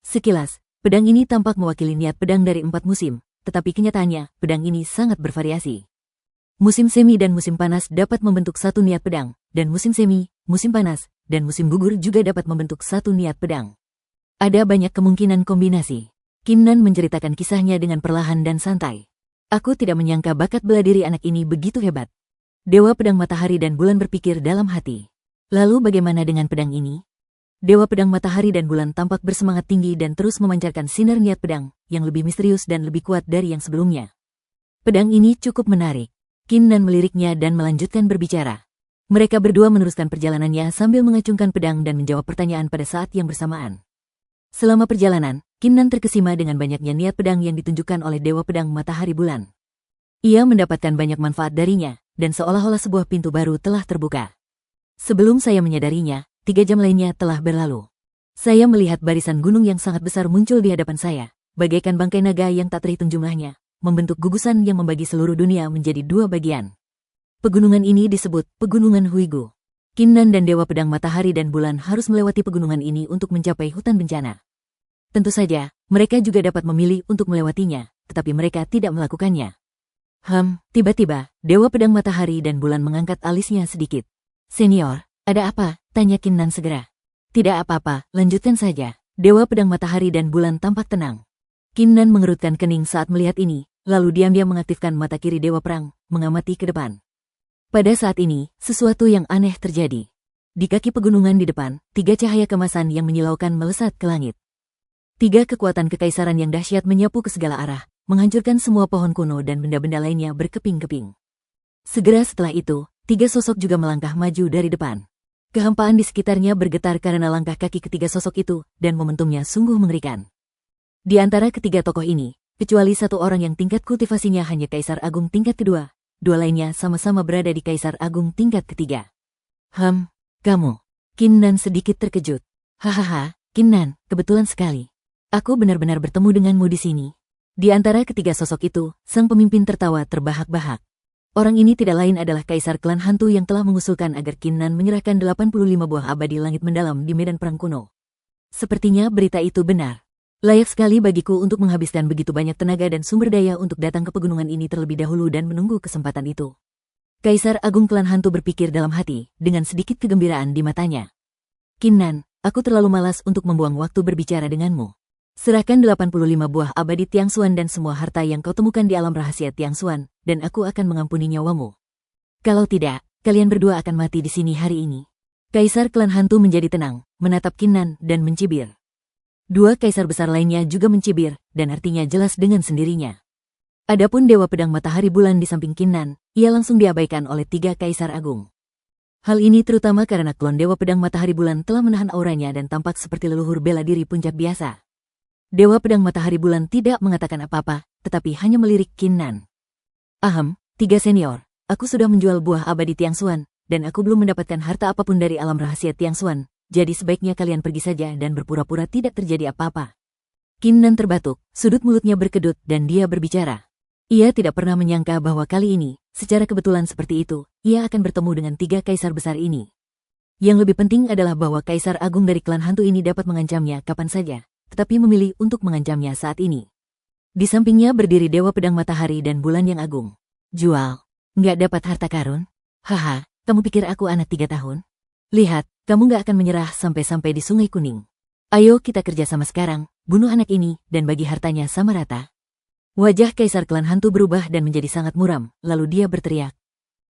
Sekilas, pedang ini tampak mewakili niat pedang dari 4 musim, tetapi kenyataannya, pedang ini sangat bervariasi. Musim semi dan musim panas dapat membentuk satu niat pedang, dan musim semi, musim panas, dan musim gugur juga dapat membentuk satu niat pedang. Ada banyak kemungkinan kombinasi. Qin Nan menceritakan kisahnya dengan perlahan dan santai. Aku tidak menyangka bakat bela diri anak ini begitu hebat. Dewa Pedang Matahari dan Bulan berpikir dalam hati. Lalu bagaimana dengan pedang ini? Dewa Pedang Matahari dan Bulan tampak bersemangat tinggi dan terus memancarkan sinar niat pedang yang lebih misterius dan lebih kuat dari yang sebelumnya. Pedang ini cukup menarik. Qin Nan meliriknya dan melanjutkan berbicara. Mereka berdua meneruskan perjalanannya sambil mengacungkan pedang dan menjawab pertanyaan pada saat yang bersamaan. Selama perjalanan, Qin Nan terkesima dengan banyaknya niat pedang yang ditunjukkan oleh Dewa Pedang Matahari Bulan. Ia mendapatkan banyak manfaat darinya, dan seolah-olah sebuah pintu baru telah terbuka. Sebelum saya menyadarinya, 3 jam lainnya telah berlalu. Saya melihat barisan gunung yang sangat besar muncul di hadapan saya, bagaikan bangkai naga yang tak terhitung jumlahnya, membentuk gugusan yang membagi seluruh dunia menjadi 2 bagian. Pegunungan ini disebut Pegunungan Huigu. Qin Nan dan Dewa Pedang Matahari dan Bulan harus melewati pegunungan ini untuk mencapai hutan bencana. Tentu saja, mereka juga dapat memilih untuk melewatinya, tetapi mereka tidak melakukannya. Tiba-tiba, Dewa Pedang Matahari dan Bulan mengangkat alisnya sedikit. "Senior, ada apa?" tanya Qin Nan segera. "Tidak apa-apa, lanjutkan saja." Dewa Pedang Matahari dan Bulan tampak tenang. Qin Nan mengerutkan kening saat melihat ini, lalu diam-diam mengaktifkan mata kiri Dewa Perang, mengamati ke depan. Pada saat ini, sesuatu yang aneh terjadi. Di kaki pegunungan di depan, 3 cahaya kemasan yang menyilaukan melesat ke langit. 3 kekuatan kekaisaran yang dahsyat menyapu ke segala arah, menghancurkan semua pohon kuno dan benda-benda lainnya berkeping-keping. Segera setelah itu, 3 sosok juga melangkah maju dari depan. Kehampaan di sekitarnya bergetar karena langkah kaki ketiga sosok itu, dan momentumnya sungguh mengerikan. Di antara ketiga tokoh ini, kecuali satu orang yang tingkat kultivasinya hanya Kaisar Agung tingkat kedua, 2 lainnya sama-sama berada di Kaisar Agung tingkat ketiga. Kamu. Qin Nan sedikit terkejut. Hahaha, Qin Nan, kebetulan sekali. Aku benar-benar bertemu denganmu di sini. Di antara ketiga sosok itu, sang pemimpin tertawa terbahak-bahak. Orang ini tidak lain adalah Kaisar Klan Hantu yang telah mengusulkan agar Qin Nan menyerahkan 85 buah abadi langit mendalam di medan perang kuno. Sepertinya berita itu benar. Layak sekali bagiku untuk menghabiskan begitu banyak tenaga dan sumber daya untuk datang ke pegunungan ini terlebih dahulu dan menunggu kesempatan itu. Kaisar Agung Klan Hantu berpikir dalam hati, dengan sedikit kegembiraan di matanya. Qin Nan, aku terlalu malas untuk membuang waktu berbicara denganmu. Serahkan 85 buah abadi Tiangxuan dan semua harta yang kau temukan di alam rahasia Tiangxuan, dan aku akan mengampuni nyawamu. Kalau tidak, kalian berdua akan mati di sini hari ini. Kaisar Klan Hantu menjadi tenang, menatap Qin Nan dan mencibir. 2 kaisar besar lainnya juga mencibir, dan artinya jelas dengan sendirinya. Adapun Dewa Pedang Matahari Bulan di samping Qin Nan, ia langsung diabaikan oleh 3 kaisar agung. Hal ini terutama karena klon Dewa Pedang Matahari Bulan telah menahan auranya dan tampak seperti leluhur bela diri puncak biasa. Dewa Pedang Matahari Bulan tidak mengatakan apa-apa, tetapi hanya melirik Qin Nan. 3 senior, aku sudah menjual buah abadi Tiangxuan, dan aku belum mendapatkan harta apapun dari alam rahasia Tiangxuan, jadi sebaiknya kalian pergi saja dan berpura-pura tidak terjadi apa-apa. Qin Nan terbatuk, sudut mulutnya berkedut dan dia berbicara. Ia tidak pernah menyangka bahwa kali ini, secara kebetulan seperti itu, ia akan bertemu dengan 3 kaisar besar ini. Yang lebih penting adalah bahwa Kaisar Agung dari Klan Hantu ini dapat mengancamnya kapan saja, tetapi memilih untuk mengancamnya saat ini. Di sampingnya berdiri Dewa Pedang Matahari dan Bulan yang agung. Jual. Nggak dapat harta karun? Haha, kamu pikir aku anak 3 tahun? Lihat, kamu nggak akan menyerah sampai-sampai di Sungai Kuning. Ayo kita kerja sama sekarang, bunuh anak ini, dan bagi hartanya sama rata. Wajah Kaisar Klan Hantu berubah dan menjadi sangat muram, lalu dia berteriak.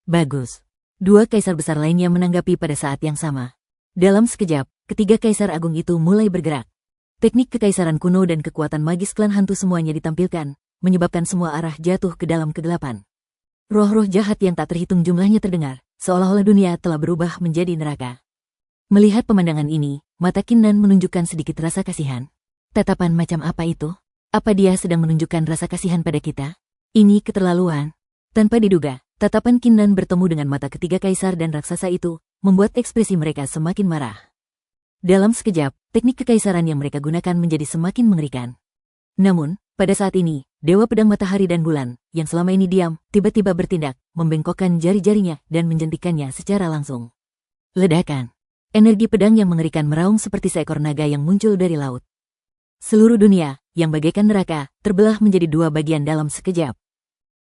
Bagus. 2 kaisar besar lainnya menanggapi pada saat yang sama. Dalam sekejap, ketiga kaisar agung itu mulai bergerak. Teknik kekaisaran kuno dan kekuatan magis Klan Hantu semuanya ditampilkan, menyebabkan semua arah jatuh ke dalam kegelapan. Roh-roh jahat yang tak terhitung jumlahnya terdengar, seolah-olah dunia telah berubah menjadi neraka. Melihat pemandangan ini, mata Qin Nan menunjukkan sedikit rasa kasihan. Tatapan macam apa itu? Apa dia sedang menunjukkan rasa kasihan pada kita? Ini keterlaluan. Tanpa diduga, tatapan Qin Nan bertemu dengan mata ketiga kaisar dan raksasa itu, membuat ekspresi mereka semakin marah. Dalam sekejap, teknik kekaisaran yang mereka gunakan menjadi semakin mengerikan. Namun, pada saat ini, Dewa Pedang Matahari dan Bulan, yang selama ini diam, tiba-tiba bertindak, membengkokkan jari-jarinya dan menjentikannya secara langsung. Ledakan. Energi pedang yang mengerikan meraung seperti seekor naga yang muncul dari laut. Seluruh dunia, yang bagaikan neraka, terbelah menjadi 2 bagian dalam sekejap.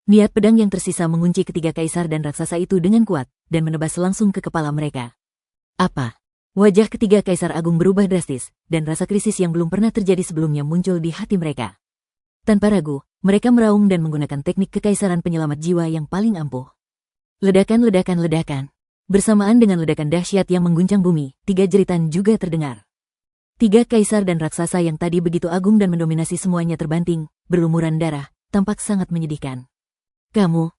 Niat pedang yang tersisa mengunci ketiga kaisar dan raksasa itu dengan kuat, dan menebas langsung ke kepala mereka. Apa? Wajah ketiga kaisar agung berubah drastis, dan rasa krisis yang belum pernah terjadi sebelumnya muncul di hati mereka. Tanpa ragu, mereka meraung dan menggunakan teknik kekaisaran penyelamat jiwa yang paling ampuh. Ledakan, ledakan, ledakan. Bersamaan dengan ledakan dahsyat yang mengguncang bumi, 3 jeritan juga terdengar. 3 kaisar dan raksasa yang tadi begitu agung dan mendominasi semuanya terbanting, berlumuran darah, tampak sangat menyedihkan. Kamu.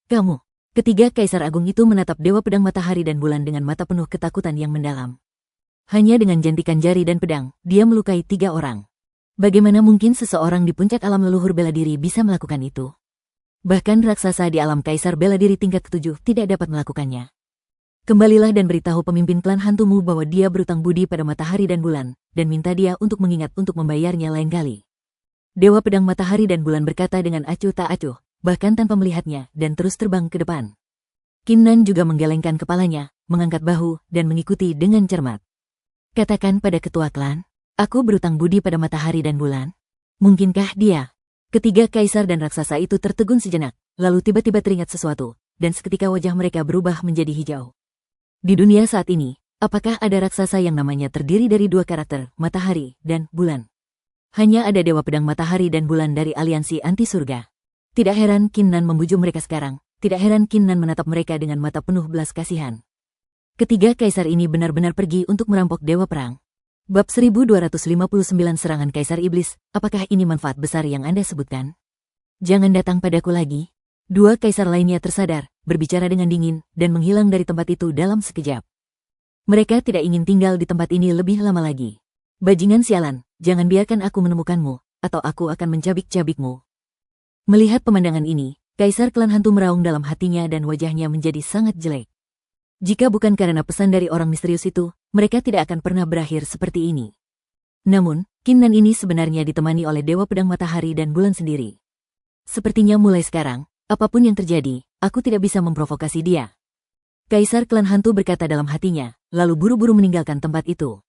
Ketiga kaisar agung itu menatap Dewa Pedang Matahari dan Bulan dengan mata penuh ketakutan yang mendalam. Hanya dengan jentikan jari dan pedang, dia melukai 3 orang. Bagaimana mungkin seseorang di puncak alam leluhur bela diri bisa melakukan itu? Bahkan raksasa di alam kaisar bela diri tingkat ke-7 tidak dapat melakukannya. Kembalilah dan beritahu pemimpin klan hantumu bahwa dia berutang budi pada Matahari dan Bulan, dan minta dia untuk mengingat untuk membayarnya lain kali. Dewa Pedang Matahari dan Bulan berkata dengan acuh tak acuh, bahkan tanpa melihatnya, dan terus terbang ke depan. Kinnan juga menggelengkan kepalanya, mengangkat bahu, dan mengikuti dengan cermat. Katakan pada ketua klan, aku berutang budi pada Matahari dan Bulan. Mungkinkah dia? Ketiga kaisar dan raksasa itu tertegun sejenak, lalu tiba-tiba teringat sesuatu, dan seketika wajah mereka berubah menjadi hijau. Di dunia saat ini, apakah ada raksasa yang namanya terdiri dari 2 karakter, Matahari dan Bulan? Hanya ada Dewa Pedang Matahari dan Bulan dari aliansi anti surga. Tidak heran Kinnan membujuk mereka sekarang, tidak heran Kinnan menatap mereka dengan mata penuh belas kasihan. Ketiga kaisar ini benar-benar pergi untuk merampok Dewa Perang. Bab 1259 Serangan Kaisar Iblis, apakah ini manfaat besar yang Anda sebutkan? Jangan datang padaku lagi. 2 kaisar lainnya tersadar, berbicara dengan dingin, dan menghilang dari tempat itu dalam sekejap. Mereka tidak ingin tinggal di tempat ini lebih lama lagi. Bajingan sialan, jangan biarkan aku menemukanmu, atau aku akan mencabik-cabikmu. Melihat pemandangan ini, Kaisar Klan Hantu meraung dalam hatinya dan wajahnya menjadi sangat jelek. Jika bukan karena pesan dari orang misterius itu, mereka tidak akan pernah berakhir seperti ini. Namun, Kinnan ini sebenarnya ditemani oleh Dewa Pedang Matahari dan Bulan sendiri. Sepertinya mulai sekarang, apapun yang terjadi, aku tidak bisa memprovokasi dia. Kaisar Klan Hantu berkata dalam hatinya, lalu buru-buru meninggalkan tempat itu.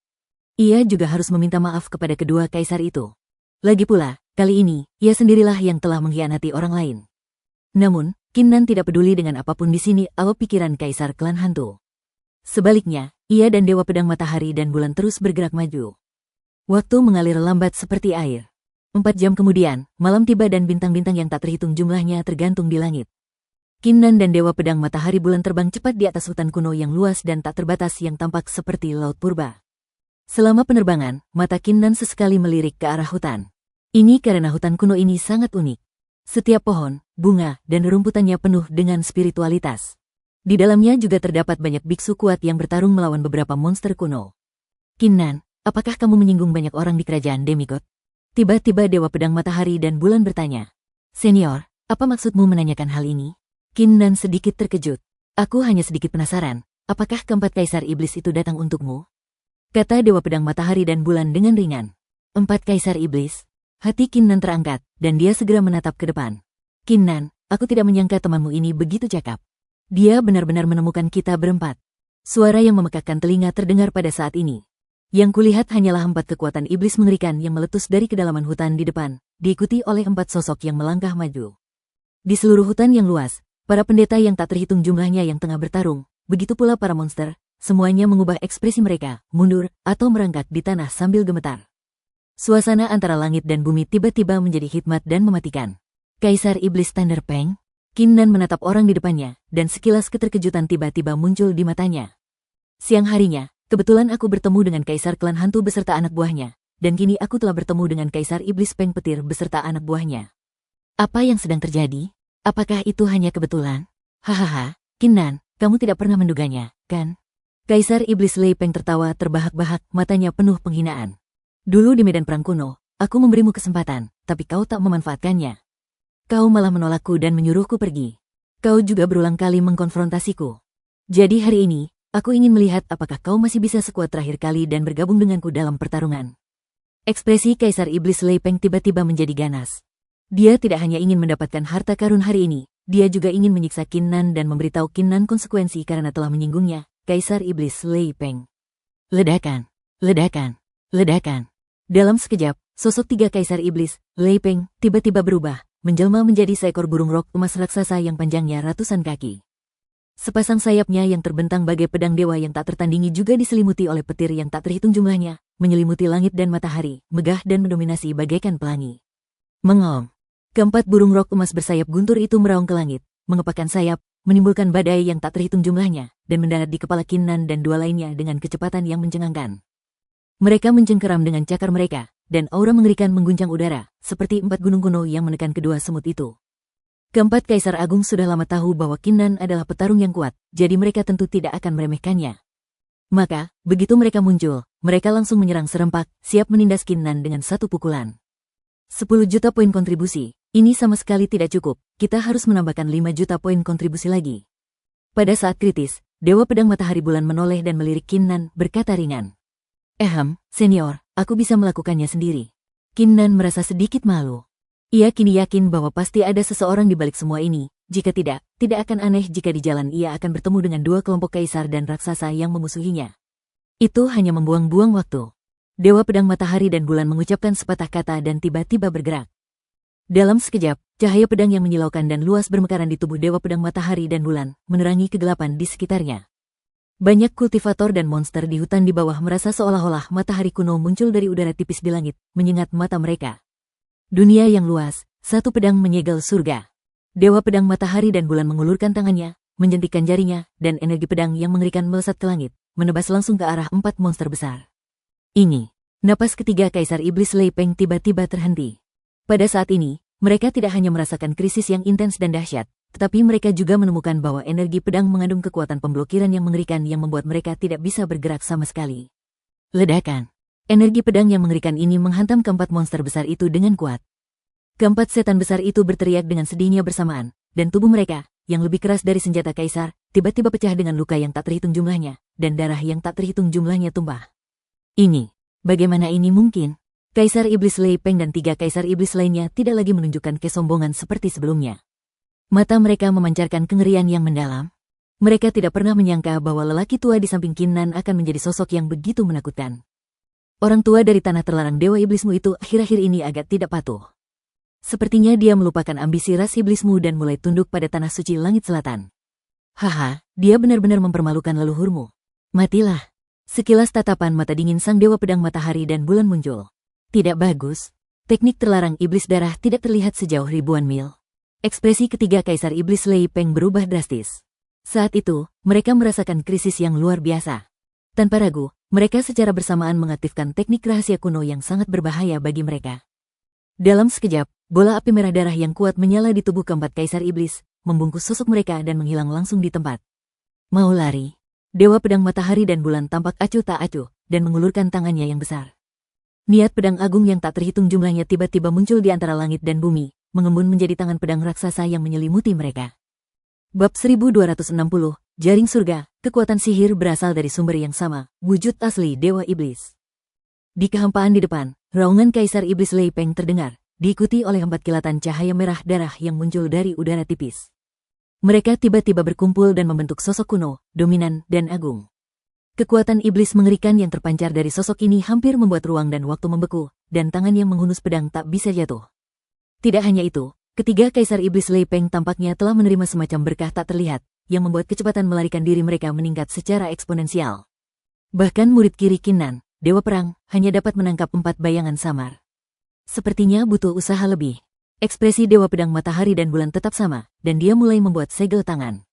Ia juga harus meminta maaf kepada kedua kaisar itu. Lagi pula, kali ini, ia sendirilah yang telah mengkhianati orang lain. Namun, Kinnan tidak peduli dengan apapun di sini awal pikiran Kaisar Klan Hantu. Sebaliknya, ia dan Dewa Pedang Matahari dan Bulan terus bergerak maju. Waktu mengalir lambat seperti air. 4 jam kemudian, malam tiba dan bintang-bintang yang tak terhitung jumlahnya tergantung di langit. Kinnan dan Dewa Pedang Matahari Bulan terbang cepat di atas hutan kuno yang luas dan tak terbatas yang tampak seperti laut purba. Selama penerbangan, mata Kinnan sesekali melirik ke arah hutan. Ini karena hutan kuno ini sangat unik. Setiap pohon, bunga, dan rumputannya penuh dengan spiritualitas. Di dalamnya juga terdapat banyak biksu kuat yang bertarung melawan beberapa monster kuno. Kinnan, apakah kamu menyinggung banyak orang di kerajaan Demigod? Tiba-tiba Dewa Pedang Matahari dan Bulan bertanya. Senior, apa maksudmu menanyakan hal ini? Kinnan sedikit terkejut. Aku hanya sedikit penasaran, apakah keempat kaisar iblis itu datang untukmu? Kata Dewa Pedang Matahari dan Bulan dengan ringan. 4 kaisar iblis? Hati Kinnan terangkat, dan dia segera menatap ke depan. Kinnan, aku tidak menyangka temanmu ini begitu cakap. Dia benar-benar menemukan kita berempat. Suara yang memekakkan telinga terdengar pada saat ini. Yang kulihat hanyalah 4 kekuatan iblis mengerikan yang meletus dari kedalaman hutan di depan, diikuti oleh 4 sosok yang melangkah maju. Di seluruh hutan yang luas, para pendeta yang tak terhitung jumlahnya yang tengah bertarung, begitu pula para monster, semuanya mengubah ekspresi mereka, mundur, atau merangkak di tanah sambil gemetar. Suasana antara langit dan bumi tiba-tiba menjadi hikmat dan mematikan. Kaisar Iblis Thunder Peng? Kinnan menatap orang di depannya, dan sekilas keterkejutan tiba-tiba muncul di matanya. Siang harinya, kebetulan aku bertemu dengan Kaisar Klan Hantu beserta anak buahnya, dan kini aku telah bertemu dengan Kaisar Iblis Peng Petir beserta anak buahnya. Apa yang sedang terjadi? Apakah itu hanya kebetulan? Hahaha, Kinnan, kamu tidak pernah menduganya, kan? Kaisar Iblis Lei Peng tertawa terbahak-bahak, matanya penuh penghinaan. Dulu di medan perang kuno, aku memberimu kesempatan, tapi kau tak memanfaatkannya. Kau malah menolakku dan menyuruhku pergi. Kau juga berulang kali mengkonfrontasiku. Jadi hari ini, aku ingin melihat apakah kau masih bisa sekuat terakhir kali dan bergabung denganku dalam pertarungan. Ekspresi Kaisar Iblis Lei Peng tiba-tiba menjadi ganas. Dia tidak hanya ingin mendapatkan harta karun hari ini, dia juga ingin menyiksa Kinnan dan memberitahu Kinnan konsekuensi karena telah menyinggungnya, Kaisar Iblis Lei Peng. Ledakan, ledakan, ledakan. Dalam sekejap, sosok 3 kaisar iblis, Lei Peng, tiba-tiba berubah, menjelma menjadi seekor burung rok emas raksasa yang panjangnya ratusan kaki. Sepasang sayapnya yang terbentang bagai pedang dewa yang tak tertandingi juga diselimuti oleh petir yang tak terhitung jumlahnya, menyelimuti langit dan matahari, megah dan mendominasi bagaikan pelangi. Mengong. Keempat burung rok emas bersayap guntur itu meraung ke langit, mengepakkan sayap, menimbulkan badai yang tak terhitung jumlahnya, dan mendarat di kepala Kinnan dan dua lainnya dengan kecepatan yang mencengangkan. Mereka mencengkeram dengan cakar mereka, dan aura mengerikan mengguncang udara, seperti 4 gunung kuno yang menekan kedua semut itu. Keempat Kaisar Agung sudah lama tahu bahwa Kinnan adalah petarung yang kuat, jadi mereka tentu tidak akan meremehkannya. Maka, begitu mereka muncul, mereka langsung menyerang serempak, siap menindas Kinnan dengan satu pukulan. 10 juta poin kontribusi. Ini sama sekali tidak cukup, kita harus menambahkan 5 juta poin kontribusi lagi. Pada saat kritis, Dewa Pedang Matahari Bulan menoleh dan melirik Kinnan, berkata ringan. Senior, aku bisa melakukannya sendiri. Kinnan merasa sedikit malu. Ia kini yakin bahwa pasti ada seseorang di balik semua ini, jika tidak akan aneh jika di jalan ia akan bertemu dengan dua kelompok kaisar dan raksasa yang memusuhinya. Itu hanya membuang-buang waktu. Dewa Pedang Matahari dan Bulan mengucapkan sepatah kata dan tiba-tiba bergerak. Dalam sekejap, cahaya pedang yang menyilaukan dan luas bermekaran di tubuh Dewa Pedang Matahari dan Bulan, menerangi kegelapan di sekitarnya. Banyak kultivator dan monster di hutan di bawah merasa seolah-olah matahari kuno muncul dari udara tipis di langit, menyengat mata mereka. Dunia yang luas, satu pedang menyegel surga. Dewa Pedang Matahari dan Bulan mengulurkan tangannya, menjentikkan jarinya, dan energi pedang yang mengerikan melesat ke langit, menebas langsung ke arah 4 monster besar. Ini, napas ketiga Kaisar Iblis Lei Peng tiba-tiba terhenti. Pada saat ini, mereka tidak hanya merasakan krisis yang intens dan dahsyat, tetapi mereka juga menemukan bahwa energi pedang mengandung kekuatan pemblokiran yang mengerikan yang membuat mereka tidak bisa bergerak sama sekali. Ledakan. Energi pedang yang mengerikan ini menghantam keempat monster besar itu dengan kuat. Keempat setan besar itu berteriak dengan sedihnya bersamaan, dan tubuh mereka, yang lebih keras dari senjata kaisar, tiba-tiba pecah dengan luka yang tak terhitung jumlahnya, dan darah yang tak terhitung jumlahnya tumpah. Ini, bagaimana ini mungkin? Kaisar Iblis Lei Peng dan 3 Kaisar Iblis lainnya tidak lagi menunjukkan kesombongan seperti sebelumnya. Mata mereka memancarkan kengerian yang mendalam. Mereka tidak pernah menyangka bahwa lelaki tua di samping Kinnan akan menjadi sosok yang begitu menakutkan. Orang tua dari tanah terlarang Dewa Iblismu itu akhir-akhir ini agak tidak patuh. Sepertinya dia melupakan ambisi ras iblismu dan mulai tunduk pada tanah suci langit selatan. Haha, dia benar-benar mempermalukan leluhurmu. Matilah. Sekilas tatapan mata dingin sang Dewa Pedang Matahari dan Bulan muncul. Tidak bagus. Teknik terlarang iblis darah tidak terlihat sejauh ribuan mil. Ekspresi ketiga Kaisar Iblis Lei Peng berubah drastis. Saat itu, mereka merasakan krisis yang luar biasa. Tanpa ragu, mereka secara bersamaan mengaktifkan teknik rahasia kuno yang sangat berbahaya bagi mereka. Dalam sekejap, bola api merah darah yang kuat menyala di tubuh keempat Kaisar Iblis, membungkus sosok mereka dan menghilang langsung di tempat. Mau lari? Dewa Pedang Matahari dan Bulan tampak acuh tak acuh, dan mengulurkan tangannya yang besar. Niat pedang agung yang tak terhitung jumlahnya tiba-tiba muncul di antara langit dan bumi, mengembun menjadi tangan pedang raksasa yang menyelimuti mereka. Bab 1260, Jaring Surga, kekuatan sihir berasal dari sumber yang sama, wujud asli Dewa Iblis. Di kehampaan di depan, raungan Kaisar Iblis Lei Peng terdengar, diikuti oleh 4 kilatan cahaya merah darah yang muncul dari udara tipis. Mereka tiba-tiba berkumpul dan membentuk sosok kuno, dominan, dan agung. Kekuatan iblis mengerikan yang terpancar dari sosok ini hampir membuat ruang dan waktu membeku, dan tangan yang menghunus pedang tak bisa jatuh. Tidak hanya itu, ketiga Kaisar Iblis Lei Peng tampaknya telah menerima semacam berkah tak terlihat, yang membuat kecepatan melarikan diri mereka meningkat secara eksponensial. Bahkan murid kiri Kinnan, Dewa Perang, hanya dapat menangkap 4 bayangan samar. Sepertinya butuh usaha lebih. Ekspresi Dewa Pedang Matahari dan Bulan tetap sama, dan dia mulai membuat segel tangan.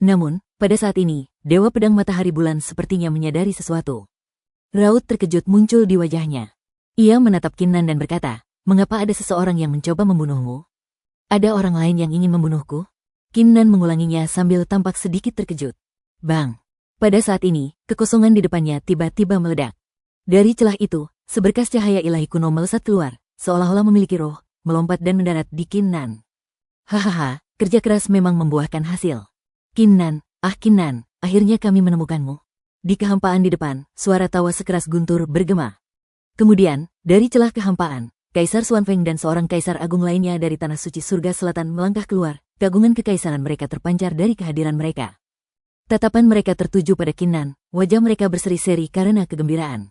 Namun, pada saat ini, Dewa Pedang Matahari Bulan sepertinya menyadari sesuatu. Raut terkejut muncul di wajahnya. Ia menatap Kinnan dan berkata, "Mengapa ada seseorang yang mencoba membunuhmu? Ada orang lain yang ingin membunuhku?" Kinnan mengulanginya sambil tampak sedikit terkejut. Bang! Pada saat ini, kekosongan di depannya tiba-tiba meledak. Dari celah itu, seberkas cahaya ilahi kuno melesat keluar, seolah-olah memiliki roh, melompat dan mendarat di Kinnan. Hahaha, kerja keras memang membuahkan hasil. Kinnan, Kinnan, akhirnya kami menemukanmu. Di kehampaan di depan, suara tawa sekeras guntur bergema. Kemudian, dari celah kehampaan, Kaisar Xuanfeng dan seorang Kaisar Agung lainnya dari Tanah Suci Surga Selatan melangkah keluar, keagungan kekaisaran mereka terpancar dari kehadiran mereka. Tatapan mereka tertuju pada Kinnan, wajah mereka berseri-seri karena kegembiraan.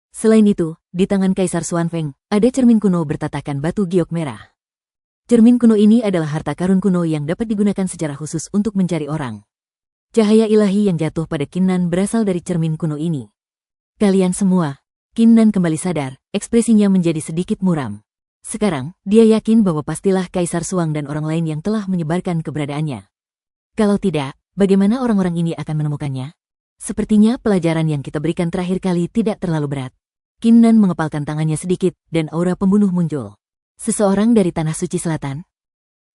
Selain itu, di tangan Kaisar Xuanfeng, ada cermin kuno bertatakan batu giok merah. Cermin kuno ini adalah harta karun kuno yang dapat digunakan secara khusus untuk mencari orang. Cahaya ilahi yang jatuh pada Kinnan berasal dari cermin kuno ini. Kalian semua, Kinnan kembali sadar, ekspresinya menjadi sedikit muram. Sekarang, dia yakin bahwa pastilah Kaisar Suang dan orang lain yang telah menyebarkan keberadaannya. Kalau tidak, bagaimana orang-orang ini akan menemukannya? Sepertinya pelajaran yang kita berikan terakhir kali tidak terlalu berat. Qin Nan mengepalkan tangannya sedikit, dan aura pembunuh muncul. Seseorang dari Tanah Suci Selatan.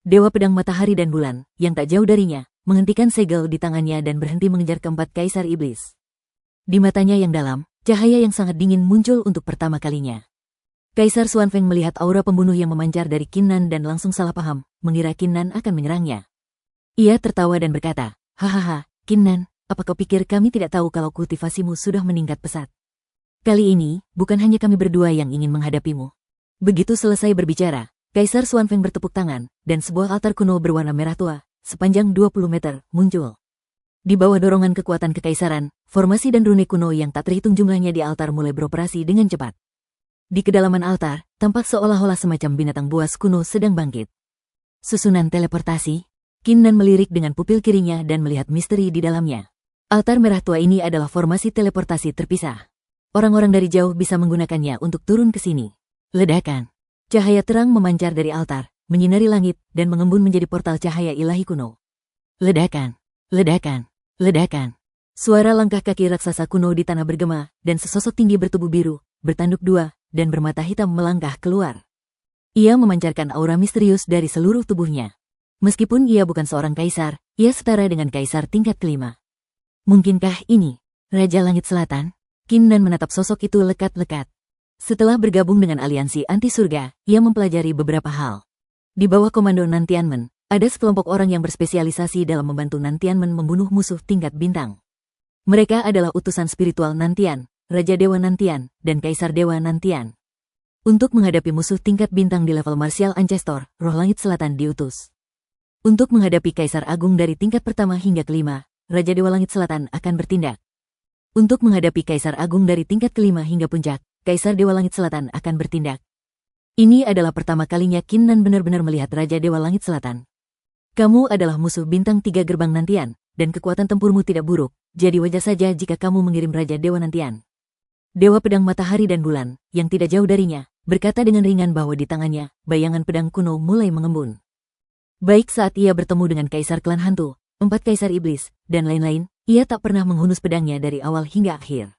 Dewa Pedang Matahari dan Bulan, yang tak jauh darinya, menghentikan segel di tangannya dan berhenti mengejar keempat Kaisar Iblis. Di matanya yang dalam, cahaya yang sangat dingin muncul untuk pertama kalinya. Kaisar Xuanfeng melihat aura pembunuh yang memancar dari Qin Nan dan langsung salah paham, mengira Qin Nan akan menyerangnya. Ia tertawa dan berkata, "Hahaha, Qin Nan, apa kau pikir kami tidak tahu kalau kultivasimu sudah meningkat pesat? Kali ini, bukan hanya kami berdua yang ingin menghadapimu." Begitu selesai berbicara, Kaisar Xuanfeng bertepuk tangan, dan sebuah altar kuno berwarna merah tua, sepanjang 20 meter, muncul. Di bawah dorongan kekuatan kekaisaran, formasi dan rune kuno yang tak terhitung jumlahnya di altar mulai beroperasi dengan cepat. Di kedalaman altar, tampak seolah-olah semacam binatang buas kuno sedang bangkit. Susunan teleportasi. Qin Nan melirik dengan pupil kirinya dan melihat misteri di dalamnya. Altar merah tua ini adalah formasi teleportasi terpisah. Orang-orang dari jauh bisa menggunakannya untuk turun ke sini. Ledakan. Cahaya terang memancar dari altar, menyinari langit, dan mengembun menjadi portal cahaya ilahi kuno. Ledakan. Ledakan. Ledakan. Suara langkah kaki raksasa kuno di tanah bergema, dan sesosok tinggi bertubuh biru, bertanduk dua, dan bermata hitam melangkah keluar. Ia memancarkan aura misterius dari seluruh tubuhnya. Meskipun ia bukan seorang kaisar, ia setara dengan kaisar tingkat kelima. Mungkinkah ini Raja Langit Selatan? Qin Nan menatap sosok itu lekat-lekat. Setelah bergabung dengan aliansi anti surga, ia mempelajari beberapa hal. Di bawah komando Nantianmen, ada sekelompok orang yang berspesialisasi dalam membantu Nantianmen membunuh musuh tingkat bintang. Mereka adalah utusan spiritual Nantian, Raja Dewa Nantian, dan Kaisar Dewa Nantian. Untuk menghadapi musuh tingkat bintang di level Martial Ancestor, Roh Langit Selatan diutus. Untuk menghadapi Kaisar Agung dari tingkat pertama hingga kelima, Raja Dewa Langit Selatan akan bertindak. Untuk menghadapi Kaisar Agung dari tingkat kelima hingga puncak, Kaisar Dewa Langit Selatan akan bertindak. Ini adalah pertama kalinya Qin Nan benar-benar melihat Raja Dewa Langit Selatan. Kamu adalah musuh bintang 3 gerbang Nantian, dan kekuatan tempurmu tidak buruk, jadi wajar saja jika kamu mengirim Raja Dewa Nantian. Dewa Pedang Matahari dan Bulan, yang tidak jauh darinya, berkata dengan ringan bahwa di tangannya, bayangan pedang kuno mulai mengembun. Baik saat ia bertemu dengan Kaisar Klan Hantu, 4 Kaisar Iblis, dan lain-lain, ia tak pernah menghunus pedangnya dari awal hingga akhir.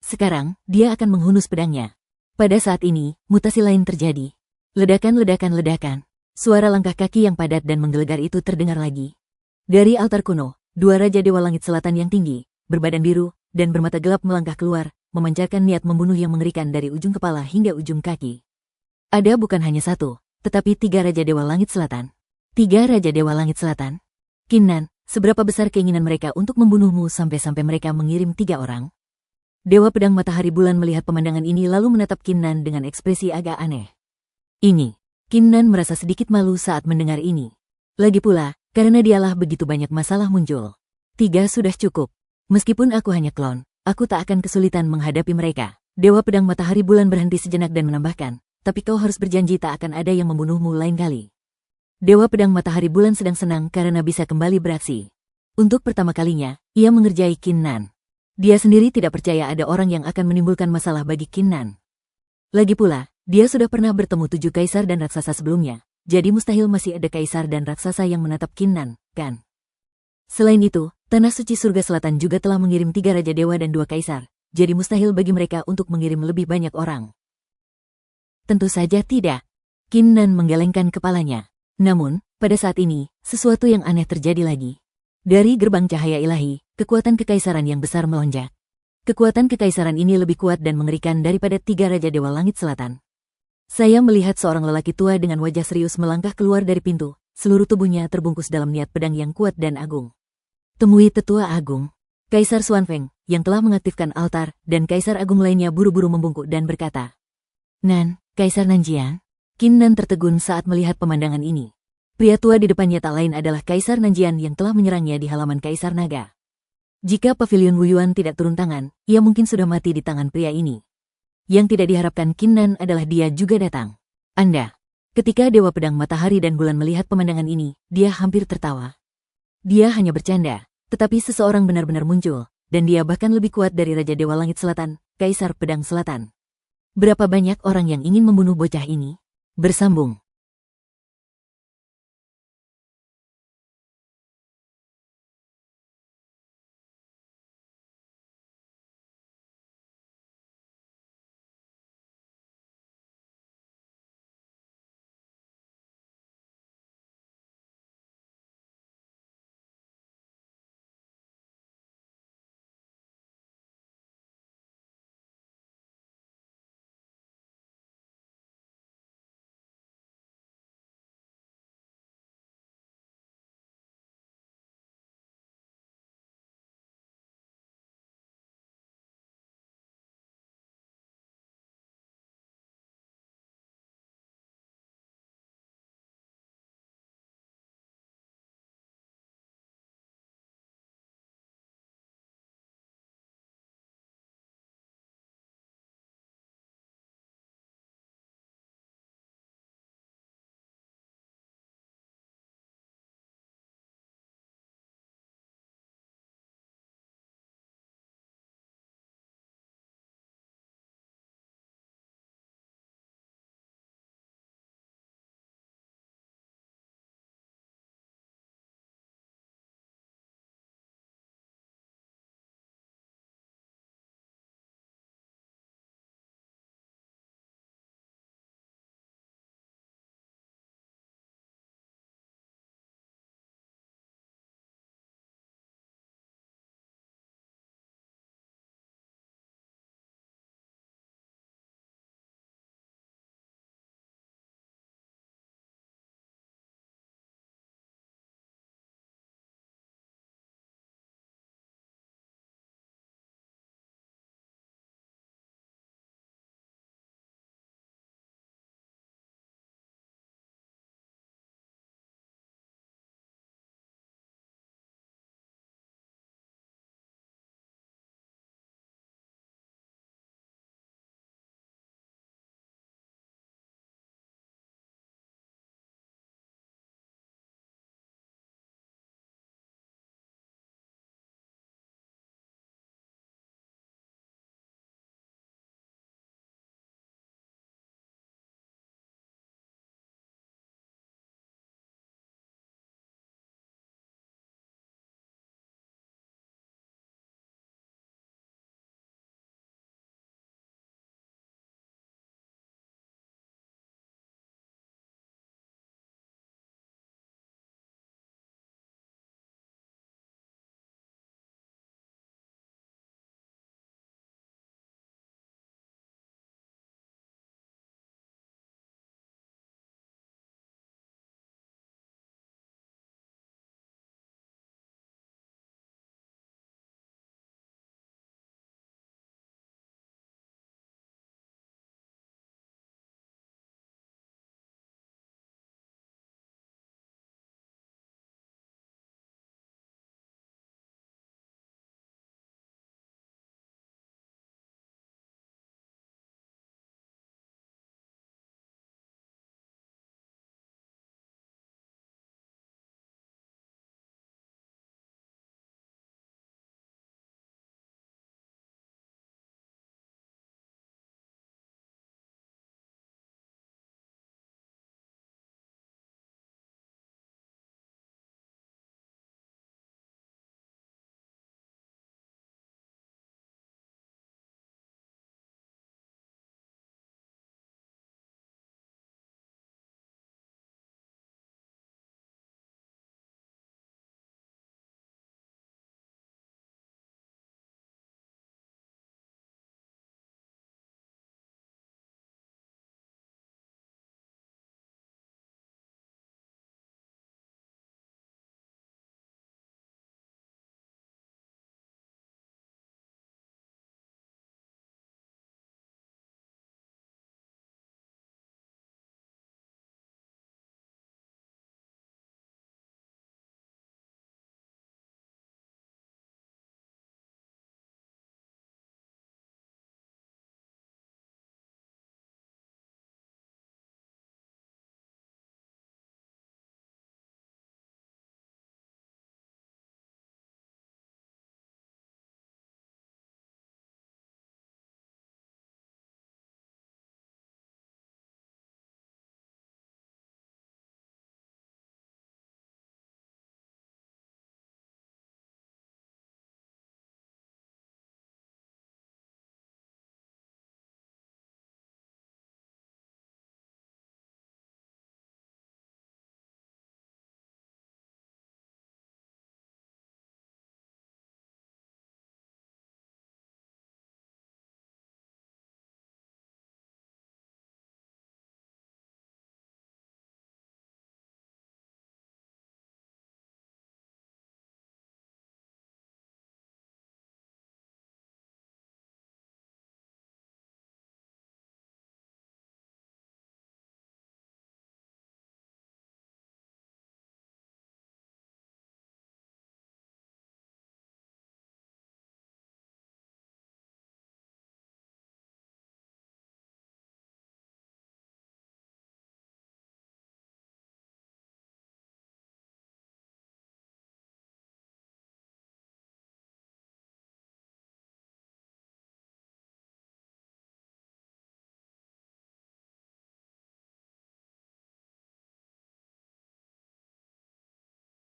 Sekarang, dia akan menghunus pedangnya. Pada saat ini, mutasi lain terjadi. Ledakan, ledakan, ledakan. Suara langkah kaki yang padat dan menggelegar itu terdengar lagi. Dari altar kuno, 2 Raja Dewa Langit Selatan yang tinggi, berbadan biru, dan bermata gelap melangkah keluar, memancarkan niat membunuh yang mengerikan dari ujung kepala hingga ujung kaki. Ada bukan hanya 1, tetapi 3 Raja Dewa Langit Selatan. 3 Raja Dewa Langit Selatan. Qin Nan, seberapa besar keinginan mereka untuk membunuhmu sampai-sampai mereka mengirim 3 orang? Dewa Pedang Matahari Bulan melihat pemandangan ini lalu menatap Qin Nan dengan ekspresi agak aneh. Ini, Qin Nan merasa sedikit malu saat mendengar ini. Lagi pula, karena dialah begitu banyak masalah muncul. 3 sudah cukup. Meskipun aku hanya klon, aku tak akan kesulitan menghadapi mereka. Dewa Pedang Matahari Bulan berhenti sejenak dan menambahkan, tapi kau harus berjanji tak akan ada yang membunuhmu lain kali. Dewa Pedang Matahari Bulan sedang senang karena bisa kembali beraksi. Untuk pertama kalinya, ia mengerjai Qin Nan. Dia sendiri tidak percaya ada orang yang akan menimbulkan masalah bagi Qin Nan. Lagi pula, dia sudah pernah bertemu 7 kaisar dan raksasa sebelumnya, jadi mustahil masih ada kaisar dan raksasa yang menatap Qin Nan, kan? Selain itu, Tanah Suci Surga Selatan juga telah mengirim 3 Raja Dewa dan 2 Kaisar, jadi mustahil bagi mereka untuk mengirim lebih banyak orang. Tentu saja tidak. Qin Nan menggelengkan kepalanya. Namun, pada saat ini, sesuatu yang aneh terjadi lagi. Dari gerbang cahaya ilahi, kekuatan kekaisaran yang besar melonjak. Kekuatan kekaisaran ini lebih kuat dan mengerikan daripada 3 Raja Dewa Langit Selatan. Saya melihat seorang lelaki tua dengan wajah serius melangkah keluar dari pintu, seluruh tubuhnya terbungkus dalam niat pedang yang kuat dan agung. Temui Tetua Agung. Kaisar Xuanfeng, yang telah mengaktifkan altar, dan Kaisar Agung lainnya buru-buru membungkuk dan berkata, Nan, Kaisar Nanjian. Qin Nan tertegun saat melihat pemandangan ini. Pria tua di depannya tak lain adalah Kaisar Nanjian yang telah menyerangnya di halaman Kaisar Naga. Jika Pavilion Wuyuan tidak turun tangan, ia mungkin sudah mati di tangan pria ini. Yang tidak diharapkan Qin Nan adalah dia juga datang. Anda. Ketika Dewa Pedang Matahari dan Bulan melihat pemandangan ini, dia hampir tertawa. Dia hanya bercanda, tetapi seseorang benar-benar muncul, dan dia bahkan lebih kuat dari Raja Dewa Langit Selatan, Kaisar Pedang Selatan. Berapa banyak orang yang ingin membunuh bocah ini? Bersambung.